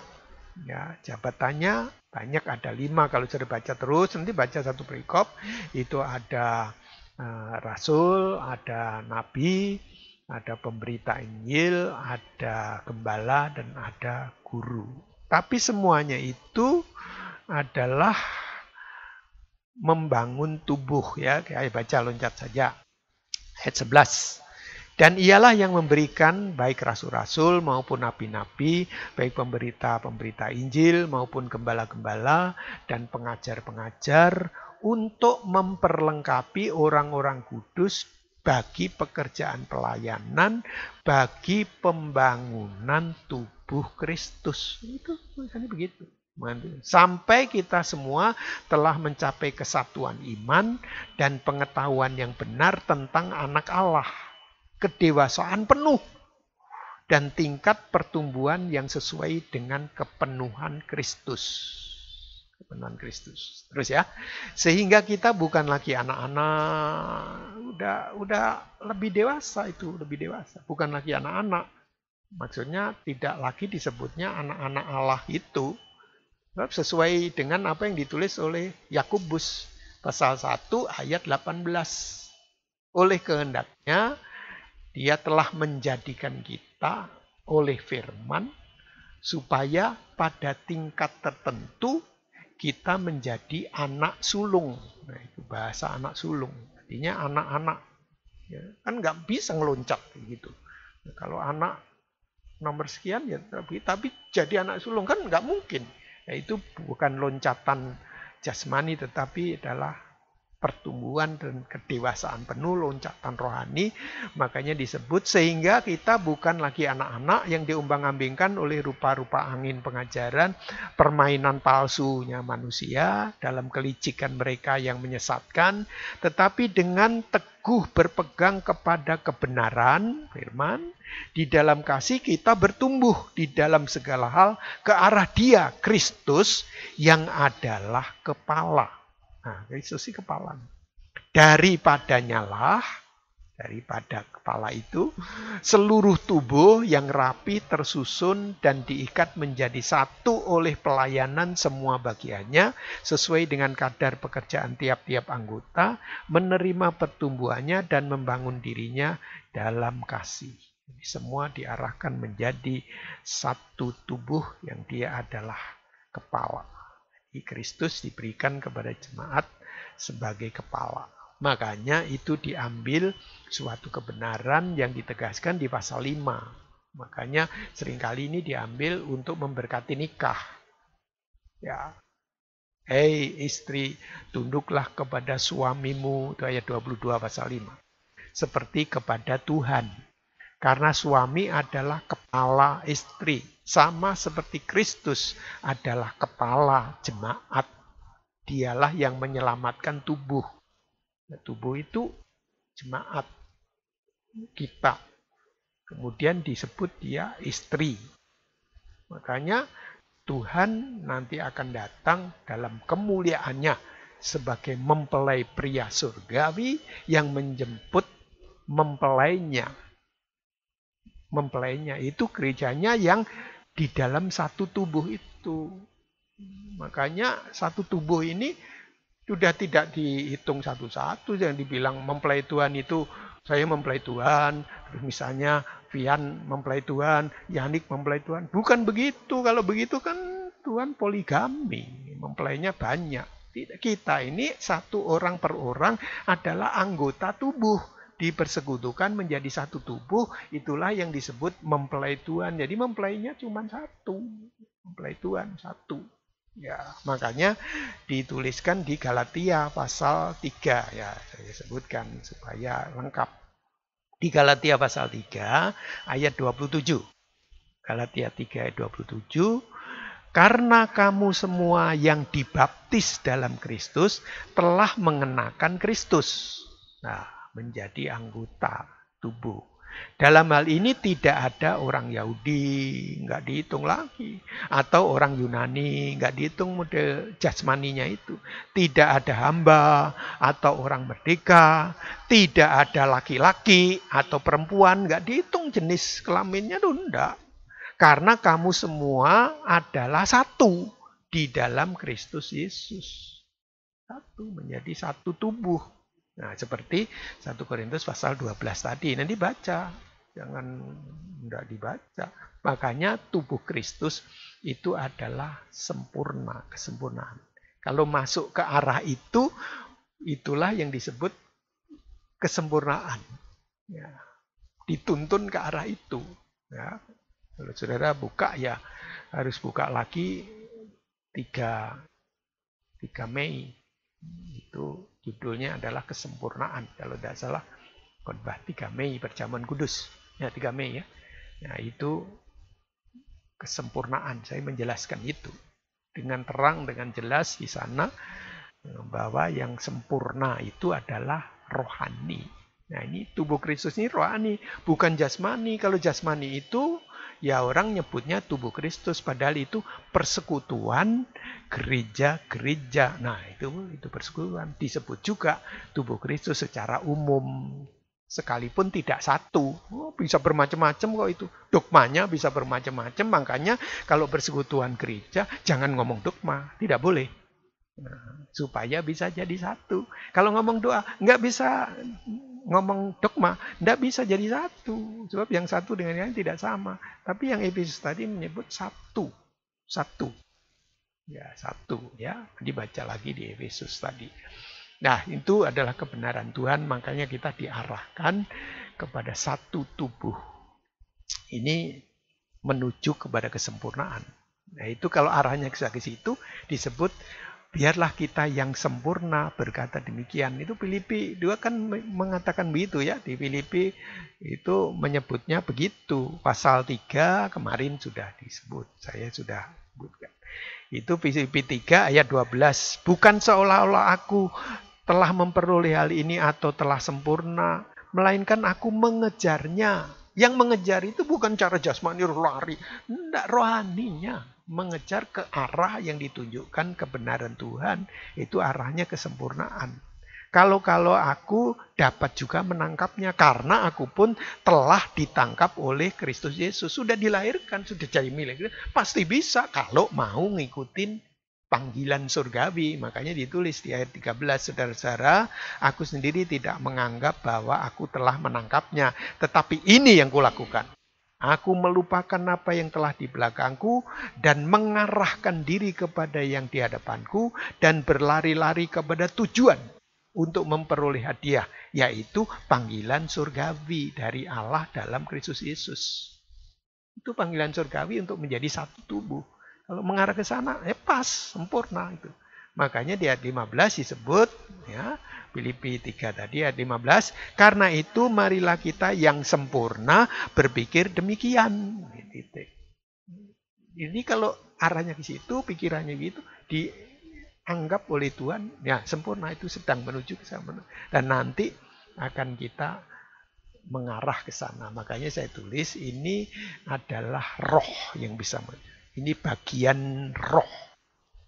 Ya, jabatannya banyak, ada 5. Kalau sudah baca terus, nanti baca satu perikop. Itu ada rasul, ada nabi, ada pemberita Injil, ada gembala, dan ada guru. Tapi semuanya itu adalah membangun tubuh. Ya, kayak baca loncat saja. Ayat 11. Dan ialah yang memberikan baik rasul-rasul maupun nabi-nabi, baik pemberita-pemberita Injil maupun gembala-gembala dan pengajar-pengajar untuk memperlengkapi orang-orang kudus bagi pekerjaan pelayanan, bagi pembangunan tubuh Kristus. Itu tulisannya begitu. Sampai kita semua telah mencapai kesatuan iman dan pengetahuan yang benar tentang anak Allah. Kedewasaan penuh dan tingkat pertumbuhan yang sesuai dengan kepenuhan Kristus. Kepenuhan Kristus. Terus ya, sehingga kita bukan lagi anak-anak, udah lebih dewasa itu, lebih dewasa, bukan lagi anak-anak. Maksudnya tidak lagi disebutnya anak-anak Allah itu, sesuai dengan apa yang ditulis oleh Yakobus pasal 1 ayat 18. Oleh kehendaknya Dia telah menjadikan kita oleh firman supaya pada tingkat tertentu kita menjadi anak sulung. Nah, itu bahasa anak sulung. Artinya anak-anak. Ya, kan nggak bisa ngeloncat gitu. Nah, kalau anak nomor sekian ya tapi jadi anak sulung kan nggak mungkin. Ya, itu bukan loncatan jasmani tetapi adalah pertumbuhan dan kedewasaan penuh, loncatan rohani. Makanya disebut sehingga kita bukan lagi anak-anak yang diumbang-ambingkan oleh rupa-rupa angin pengajaran, permainan palsunya manusia dalam kelicikan mereka yang menyesatkan, tetapi dengan teguh berpegang kepada kebenaran firman, di dalam kasih kita bertumbuh di dalam segala hal ke arah Dia, Kristus, yang adalah kepala. Nah, Kristus itu kepala. Daripada kepala itu, seluruh tubuh yang rapi tersusun dan diikat menjadi satu oleh pelayanan semua bagiannya, sesuai dengan kadar pekerjaan tiap-tiap anggota, menerima pertumbuhannya dan membangun dirinya dalam kasih. Jadi semua diarahkan menjadi satu tubuh yang Dia adalah kepala. Kristus diberikan kepada jemaat sebagai kepala. Makanya itu diambil suatu kebenaran yang ditegaskan di pasal 5. Makanya seringkali ini diambil untuk memberkati nikah. Ya. Hei istri, tunduklah kepada suamimu, itu ayat 22 pasal 5. Seperti kepada Tuhan. Karena suami adalah kepala istri. Sama seperti Kristus adalah kepala jemaat. Dialah yang menyelamatkan tubuh. Nah, tubuh itu jemaat kita. Kemudian disebut dia istri. Makanya Tuhan nanti akan datang dalam kemuliaannya sebagai mempelai pria surgawi yang menjemput mempelainya. Mempelainya itu gerejanya yang di dalam satu tubuh itu. Makanya satu tubuh ini sudah tidak dihitung satu-satu. Yang dibilang mempelai Tuhan itu, saya mempelai Tuhan. Misalnya Vian mempelai Tuhan, Yanik mempelai Tuhan. Bukan begitu. Kalau begitu kan Tuhan poligami. Mempelainya banyak. Tidak, kita ini satu orang per orang adalah anggota tubuh. Dipersekutukan menjadi satu tubuh, itulah yang disebut mempelai Tuhan. Jadi mempelainya cuma satu. Mempelai Tuhan satu. Ya, makanya dituliskan di Galatia pasal 3. Ya, saya sebutkan supaya lengkap. Di Galatia pasal 3 ayat 27. Galatia 3 ayat 27. Karena kamu semua yang dibaptis dalam Kristus telah mengenakan Kristus. Nah, menjadi anggota tubuh. Dalam hal ini tidak ada orang Yahudi, nggak dihitung lagi. Atau orang Yunani, nggak dihitung model jasmaninya itu. Tidak ada hamba atau orang merdeka. Tidak ada laki-laki atau perempuan, nggak dihitung jenis kelaminnya itu enggak. Karena kamu semua adalah satu di dalam Kristus Yesus. Satu, menjadi satu tubuh. Nah, seperti 1 Korintus pasal 12 tadi. Nanti baca. Jangan enggak dibaca. Makanya tubuh Kristus itu adalah sempurna, kesempurnaan. Kalau masuk ke arah itu, itulah yang disebut kesempurnaan. Ya, dituntun ke arah itu. Ya. Kalau saudara buka ya harus buka lagi 3 Mei. Itu judulnya adalah kesempurnaan. Kalau tidak salah khotbah 3 Mei perjamuan kudus. Ya 3 Mei ya. Nah itu kesempurnaan. Saya menjelaskan itu. Dengan terang, dengan jelas di sana. Bahwa yang sempurna itu adalah rohani. Nah ini tubuh Kristus ini rohani. Bukan jasmani. Kalau jasmani itu ya orang nyebutnya tubuh Kristus, padahal itu persekutuan gereja-gereja. Nah, itu persekutuan. Disebut juga tubuh Kristus secara umum. Sekalipun tidak satu. Oh, bisa bermacam-macam kok itu. Dogmanya bisa bermacam-macam. Makanya kalau persekutuan gereja, jangan ngomong dogma. Tidak boleh. Nah, supaya bisa jadi satu. Kalau ngomong doa, nggak bisa ngomong dogma, tidak bisa jadi satu. Sebab yang satu dengan yang lain tidak sama. Tapi yang Efesus tadi menyebut satu. Satu. Ya, satu. Ya, dibaca lagi di Efesus tadi. Nah, itu adalah kebenaran Tuhan. Makanya kita diarahkan kepada satu tubuh. Ini menuju kepada kesempurnaan. Nah, itu kalau arahnya ke situ disebut biarlah kita yang sempurna berkata demikian. Itu Filipi 2 kan mengatakan begitu ya. Di Filipi itu menyebutnya begitu. Pasal 3 kemarin sudah disebut. Saya sudah sebutkan. Itu Filipi 3 ayat 12. Bukan seolah-olah aku telah memperoleh hal ini atau telah sempurna. Melainkan aku mengejarnya. Yang mengejar itu bukan cara jasmani lari. Tidak, rohaninya. Mengejar ke arah yang ditunjukkan kebenaran Tuhan, itu arahnya kesempurnaan. Kalau aku dapat juga menangkapnya, karena aku pun telah ditangkap oleh Kristus Yesus. Sudah dilahirkan, sudah jadi milik. Pasti bisa kalau mau ngikutin panggilan surgawi. Makanya ditulis di ayat 13, saudara-saudara, aku sendiri tidak menganggap bahwa aku telah menangkapnya, tetapi ini yang kulakukan. Aku melupakan apa yang telah di belakangku dan mengarahkan diri kepada yang di hadapanku dan berlari-lari kepada tujuan untuk memperoleh hadiah, yaitu panggilan surgawi dari Allah dalam Kristus Yesus. Itu panggilan surgawi untuk menjadi satu tubuh. Kalau mengarah ke sana, pas, sempurna itu. Makanya di ayat 15 disebut, ya, Filipi 3 tadi ayat 15, karena itu marilah kita yang sempurna berpikir demikian. Ini kalau arahnya ke situ, pikirannya gitu, dianggap oleh Tuhan, ya sempurna itu sedang menuju ke sana. Dan nanti akan kita mengarah ke sana. Makanya saya tulis ini adalah roh yang bisa. Ini bagian roh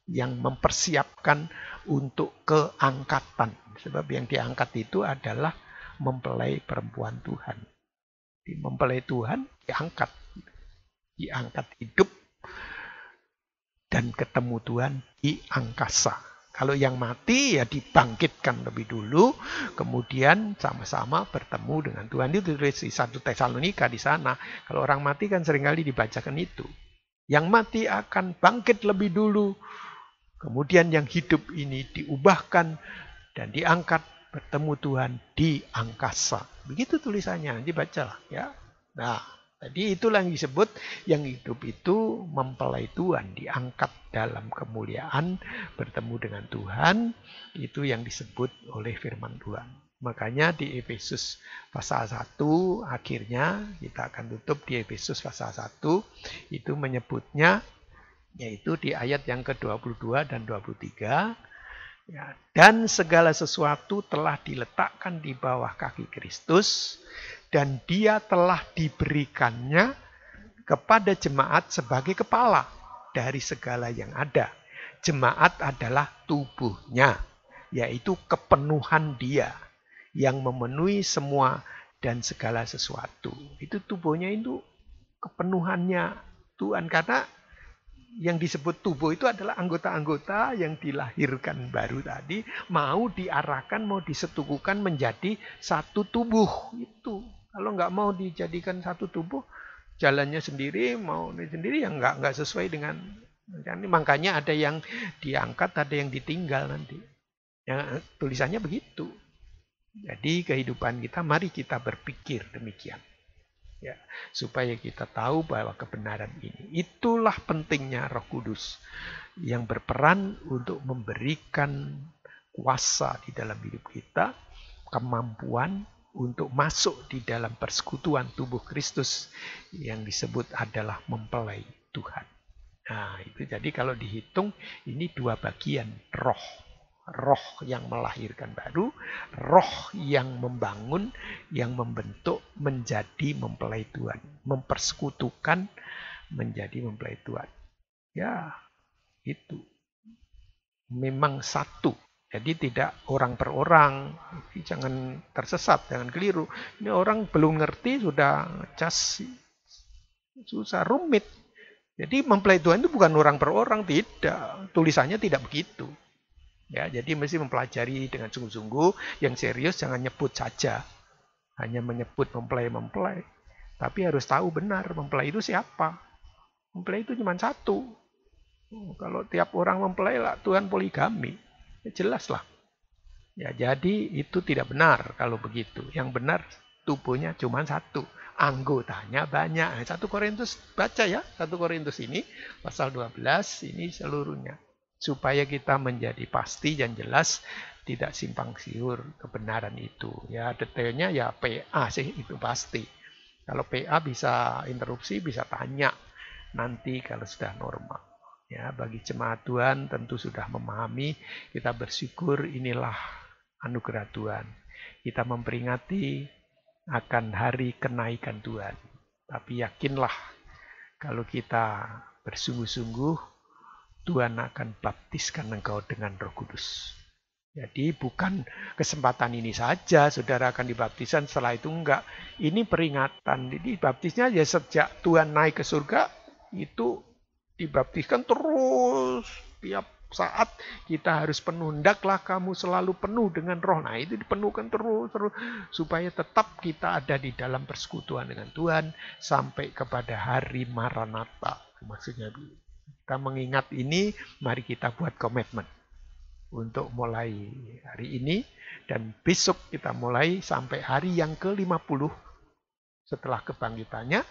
yang mempersiapkan untuk keangkatan. Sebab yang diangkat itu adalah mempelai perempuan Tuhan. Mempelai Tuhan diangkat. Diangkat hidup dan ketemu Tuhan di angkasa. Kalau yang mati ya dibangkitkan lebih dulu, kemudian sama-sama bertemu dengan Tuhan. Itu ditulis di 1 Tesalonika di sana. Kalau orang mati kan seringkali dibacakan itu. Yang mati akan bangkit lebih dulu. Kemudian yang hidup ini diubahkan dan diangkat bertemu Tuhan di angkasa. Begitu tulisannya, nanti bacalah ya. Nah, tadi itulah yang disebut yang hidup itu mempelai Tuhan, diangkat dalam kemuliaan, bertemu dengan Tuhan, itu yang disebut oleh firman Tuhan. Makanya di Efesus pasal 1 akhirnya kita akan tutup di Efesus pasal 1 itu menyebutnya Yaitu di ayat yang ke-22 dan 23. Ya, dan segala sesuatu telah diletakkan di bawah kaki Kristus, dan dia telah diberikannya kepada jemaat sebagai kepala dari segala yang ada. Jemaat adalah tubuhnya, yaitu kepenuhan dia yang memenuhi semua dan segala sesuatu. Itu tubuhnya itu kepenuhannya Tuhan, karena yang disebut tubuh itu adalah anggota-anggota yang dilahirkan baru tadi, mau diarahkan, mau disetubuhkan menjadi satu tubuh. Itu kalau nggak mau dijadikan satu tubuh, jalannya sendiri, mau sendiri, yang nggak sesuai dengan. Makanya ada yang diangkat, ada yang ditinggal nanti. Ya, tulisannya begitu. Jadi kehidupan kita, mari kita berpikir demikian. Ya, supaya kita tahu bahwa kebenaran ini, itulah pentingnya Roh Kudus yang berperan untuk memberikan kuasa di dalam hidup kita, kemampuan untuk masuk di dalam persekutuan tubuh Kristus yang disebut adalah mempelai Tuhan. Nah, itu jadi kalau dihitung ini dua bagian, roh yang melahirkan baru, roh yang membangun, yang membentuk menjadi mempelai Tuhan, mempersekutukan menjadi mempelai Tuhan. Ya, itu memang satu. Jadi tidak orang per orang. Jangan tersesat, jangan keliru. Ini orang belum ngerti sudah cas, susah, rumit. Jadi mempelai Tuhan itu bukan orang per orang, tidak. Tulisannya tidak begitu. Ya, jadi mesti mempelajari dengan sungguh-sungguh, yang serius jangan nyebut saja. Hanya menyebut mempelai. Tapi harus tahu benar mempelai itu siapa. Mempelai itu cuma satu. Kalau tiap orang mempelai lah Tuhan poligami. Ya jelas lah. Ya, jadi itu tidak benar kalau begitu. Yang benar tubuhnya cuma satu. Anggotanya banyak. 1 Korintus, baca ya. 1 Korintus ini pasal 12 ini seluruhnya. Supaya kita menjadi pasti dan jelas, tidak simpang siur kebenaran itu. Ya, detailnya ya PA sih itu pasti. Kalau PA bisa interupsi, bisa tanya nanti kalau sudah normal. Ya, bagi jemaat Tuhan tentu sudah memahami, kita bersyukur, inilah anugerah Tuhan. Kita memperingati akan hari kenaikan Tuhan. Tapi yakinlah kalau kita bersungguh-sungguh, Tuhan akan baptiskan engkau dengan Roh Kudus. Jadi bukan kesempatan ini saja saudara akan dibaptiskan, setelah itu enggak. Ini peringatan. Jadi baptisnya ya sejak Tuhan naik ke surga, itu dibaptiskan terus. Tiap saat kita harus penuh. Hendaklah kamu selalu penuh dengan roh. Nah, itu dipenuhkan terus. Supaya tetap kita ada di dalam persekutuan dengan Tuhan sampai kepada hari Maranatha. Maksudnya kita mengingat ini, mari kita buat komitmen untuk mulai hari ini dan besok kita mulai sampai hari yang ke-50 setelah kebangkitannya,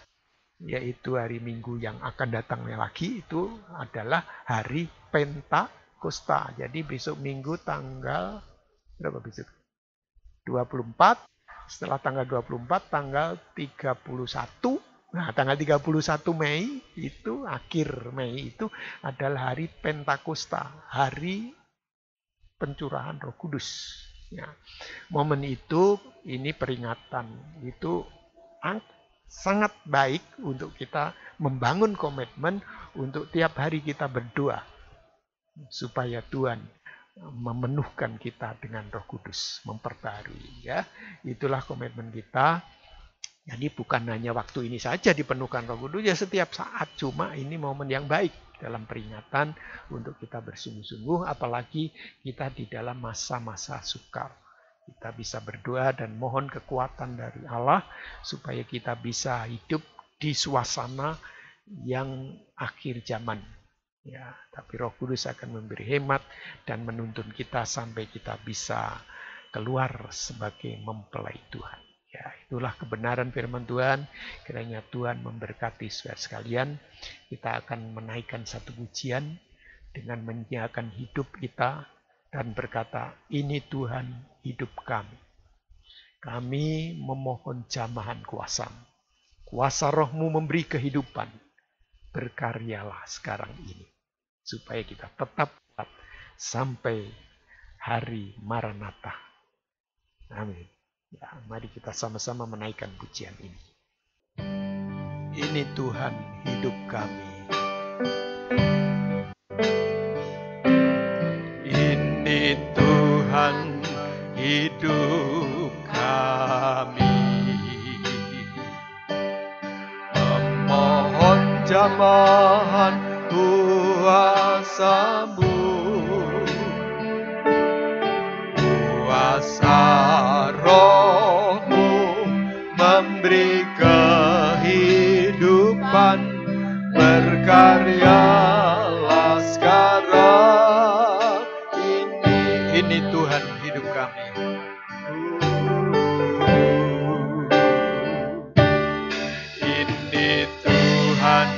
yaitu hari Minggu yang akan datangnya lagi, itu adalah hari Pentakosta. Jadi besok Minggu tanggal berapa besok? 24, setelah tanggal 24 tanggal 31. Nah, tanggal 31 Mei itu, akhir Mei itu adalah hari Pentakosta, hari pencurahan Roh Kudus. Ya. Momen itu, ini peringatan, itu sangat baik untuk kita membangun komitmen untuk tiap hari kita berdoa supaya Tuhan memenuhkan kita dengan Roh Kudus, memperbarui. Ya, itulah komitmen kita. Jadi bukan hanya waktu ini saja dipenuhkan Roh Kudus, ya setiap saat. Cuma ini momen yang baik dalam peringatan untuk kita bersungguh-sungguh, apalagi kita di dalam masa-masa sukar. Kita bisa berdoa dan mohon kekuatan dari Allah supaya kita bisa hidup di suasana yang akhir zaman. Ya, tapi Roh Kudus akan memberi hemat dan menuntun kita sampai kita bisa keluar sebagai mempelai Tuhan. Ya, itulah kebenaran firman Tuhan. Kiranya Tuhan memberkati saudara sekalian. Kita akan menaikkan satu pujian dengan menyiapkan hidup kita dan berkata, ini Tuhan hidup kami. Kami memohon jamahan kuasa-Mu. Kuasa Roh-Mu memberi kehidupan. Berkaryalah sekarang ini. supaya kita tetap kuat sampai hari Maranatha. Amin. Ya, mari kita sama-sama menaikkan pujian ini. Ini Tuhan hidup kami. Ini Tuhan hidup kami. Memohon jamahan kuasa-Mu, kuasa Roh-Mu memberi kehidupan, berkaryalah sekarang. Ini Tuhan hidup kami. Ini Tuhan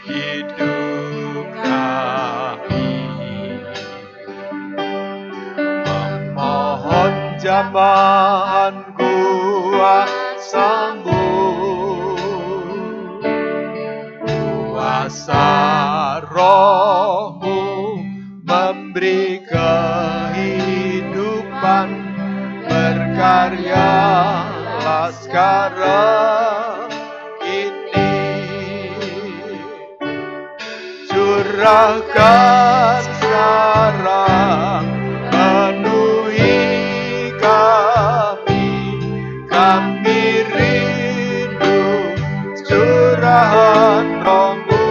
hidup kami. Memohon jamahan kuasa-Mu, kuasa Roh-Mu memberi kehidupan, berkaryalah sekarang ini. Curahkan sekarang, penuhi kami rindu curahan Roh-Mu.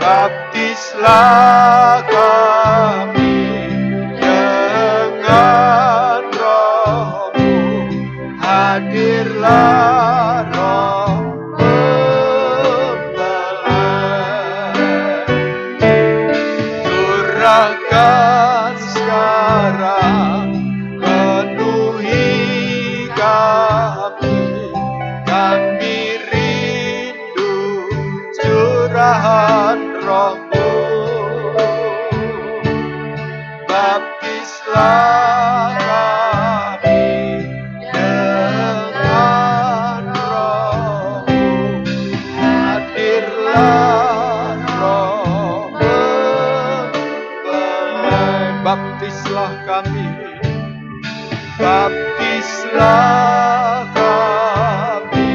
Baptislah kami dengan Roh-Mu, hadirlah Roh pembelai. Curahkan sekarang, penuhi kami rindu curahan Roh-Mu. Baptislah kami dengan Roh-Mu, hadirlah Roh pembelai. Baptislah kami, baptislah kami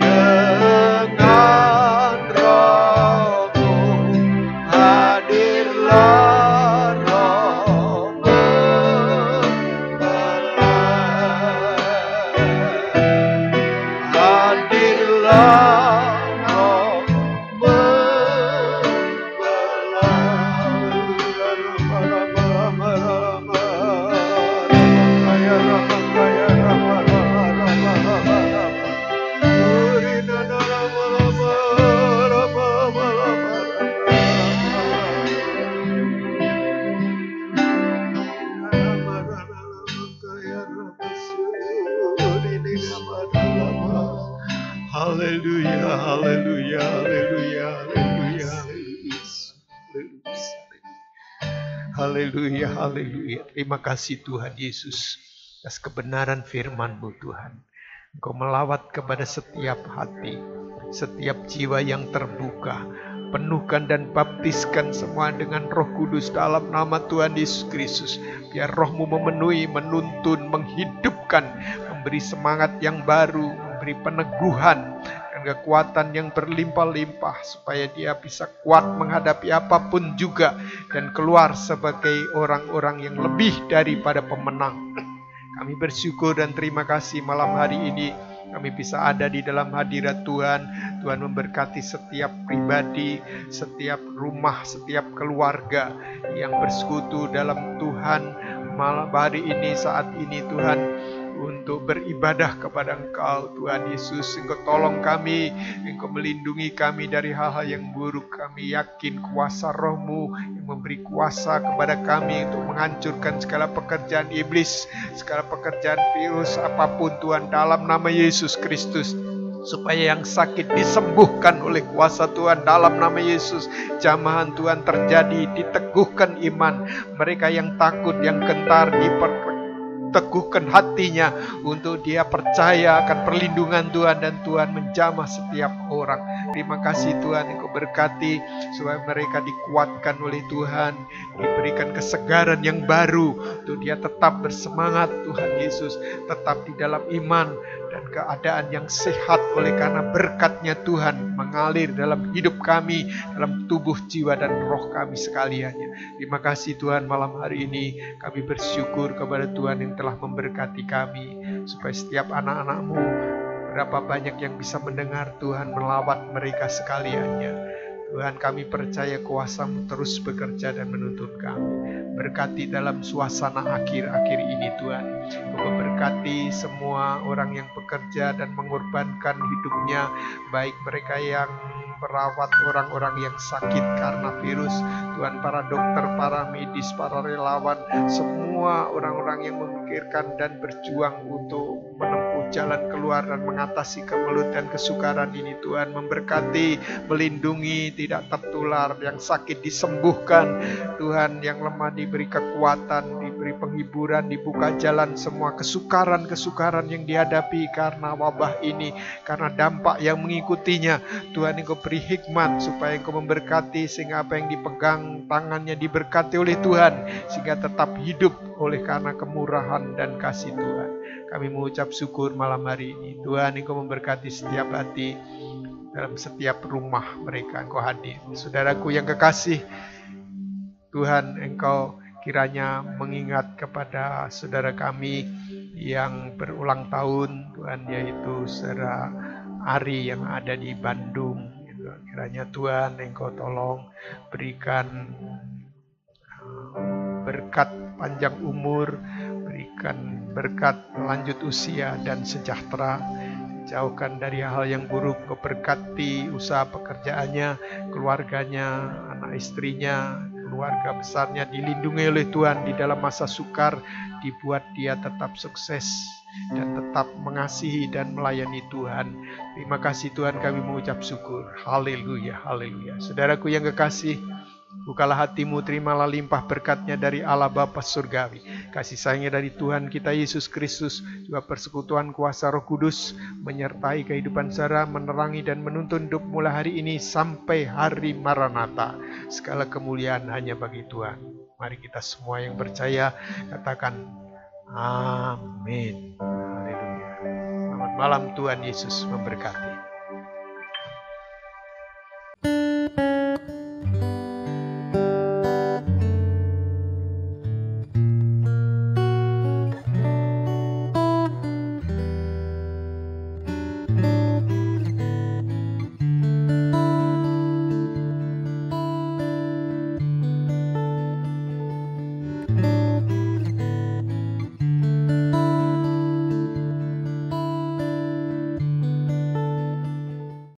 dengan Roh-Mu, hadirlah Roh pembelai. Hadirlah Roh Haleluya, haleluya, haleluya, haleluya, haleluya, haleluya. Terima kasih Tuhan Yesus atas kebenaran firman-Mu Tuhan. Engkau melawat kepada setiap hati, setiap jiwa yang terbuka. Penuhkan dan baptiskan semua dengan Roh Kudus dalam nama Tuhan Yesus Kristus. Biar Roh-Mu memenuhi, menuntun, menghidupkan, memberi semangat yang baru, memberi peneguhan dan kekuatan yang berlimpah-limpah supaya dia bisa kuat menghadapi apapun juga dan keluar sebagai orang-orang yang lebih daripada pemenang. Kami bersyukur dan terima kasih malam hari ini kami bisa ada di dalam hadirat Tuhan. Tuhan memberkati setiap pribadi, setiap rumah, setiap keluarga yang bersekutu dalam Tuhan malam hari ini, saat ini Tuhan, untuk beribadah kepada Engkau Tuhan Yesus. Engkau tolong kami, Engkau melindungi kami dari hal-hal yang buruk. Kami yakin kuasa Roh-Mu yang memberi kuasa kepada kami untuk menghancurkan segala pekerjaan iblis, segala pekerjaan virus apapun Tuhan, dalam nama Yesus Kristus. Supaya yang sakit disembuhkan oleh kuasa Tuhan dalam nama Yesus. Jamahan Tuhan terjadi, diteguhkan iman. Mereka yang takut, yang gentar teguhkan hatinya untuk dia percaya akan perlindungan Tuhan dan Tuhan menjamah setiap orang. Terima kasih Tuhan, Engkau berkati supaya mereka dikuatkan oleh Tuhan, diberikan kesegaran yang baru untuk dia tetap bersemangat Tuhan Yesus, tetap di dalam iman dan keadaan yang sehat oleh karena berkat-Nya Tuhan mengalir dalam hidup kami, dalam tubuh, jiwa, dan roh kami sekaliannya. Terima kasih Tuhan, malam hari ini kami bersyukur kepada Tuhan yang telah memberkati kami, supaya setiap anak-anak-Mu, berapa banyak yang bisa mendengar Tuhan melawat mereka sekaliannya. Tuhan, kami percaya kuasa-Mu terus bekerja dan menuntun kami. Berkati dalam suasana akhir-akhir ini Tuhan. Memberkati semua orang yang bekerja dan mengorbankan hidupnya, baik mereka yang merawat orang-orang yang sakit karena virus, Tuhan, para dokter, para medis, para relawan, semua orang-orang yang memikirkan dan berjuang untuk menempuh jalan keluar dan mengatasi kemelut dan kesukaran ini, Tuhan, memberkati, melindungi, tidak tertular, yang sakit disembuhkan, Tuhan, yang lemah diberi kekuatan, diberi penghiburan, dibuka jalan semua kesukaran-kesukaran yang dihadapi karena wabah ini, karena dampak yang mengikutinya. Tuhan, Engkau beri hikmat supaya Engkau memberkati, sehingga apa yang dipegang tangannya diberkati oleh Tuhan, sehingga tetap hidup oleh karena kemurahan dan kasih Tuhan. Kami mengucap syukur malam hari ini. Tuhan, Engkau memberkati setiap hati, dalam setiap rumah mereka Engkau hadir. Saudaraku yang kekasih, Tuhan, Engkau kiranya mengingat kepada saudara kami yang berulang tahun, Tuhan, yaitu saudara Ari yang ada di Bandung. Kiranya Tuhan, Engkau tolong berikan berkat panjang umur, berikan berkat lanjut usia dan sejahtera, jauhkan dari hal yang buruk. Kau berkati usaha pekerjaannya, keluarganya, anak istrinya, keluarga besarnya dilindungi oleh Tuhan di dalam masa sukar, dibuat dia tetap sukses dan tetap mengasihi dan melayani Tuhan. Terima kasih Tuhan, kami mengucap syukur. Haleluya, haleluya. Saudaraku yang kekasih, bukalah hatimu, terimalah limpah berkat-Nya dari Allah Bapa Surgawi, kasih sayangnya dari Tuhan kita Yesus Kristus, juga persekutuan kuasa Roh Kudus menyertai kehidupan saudara, menerangi dan menuntun hidup mulai hari ini sampai hari Maranatha. Segala kemuliaan hanya bagi Tuhan. Mari kita semua yang percaya katakan amin. Haleluya. Selamat malam, Tuhan Yesus memberkati.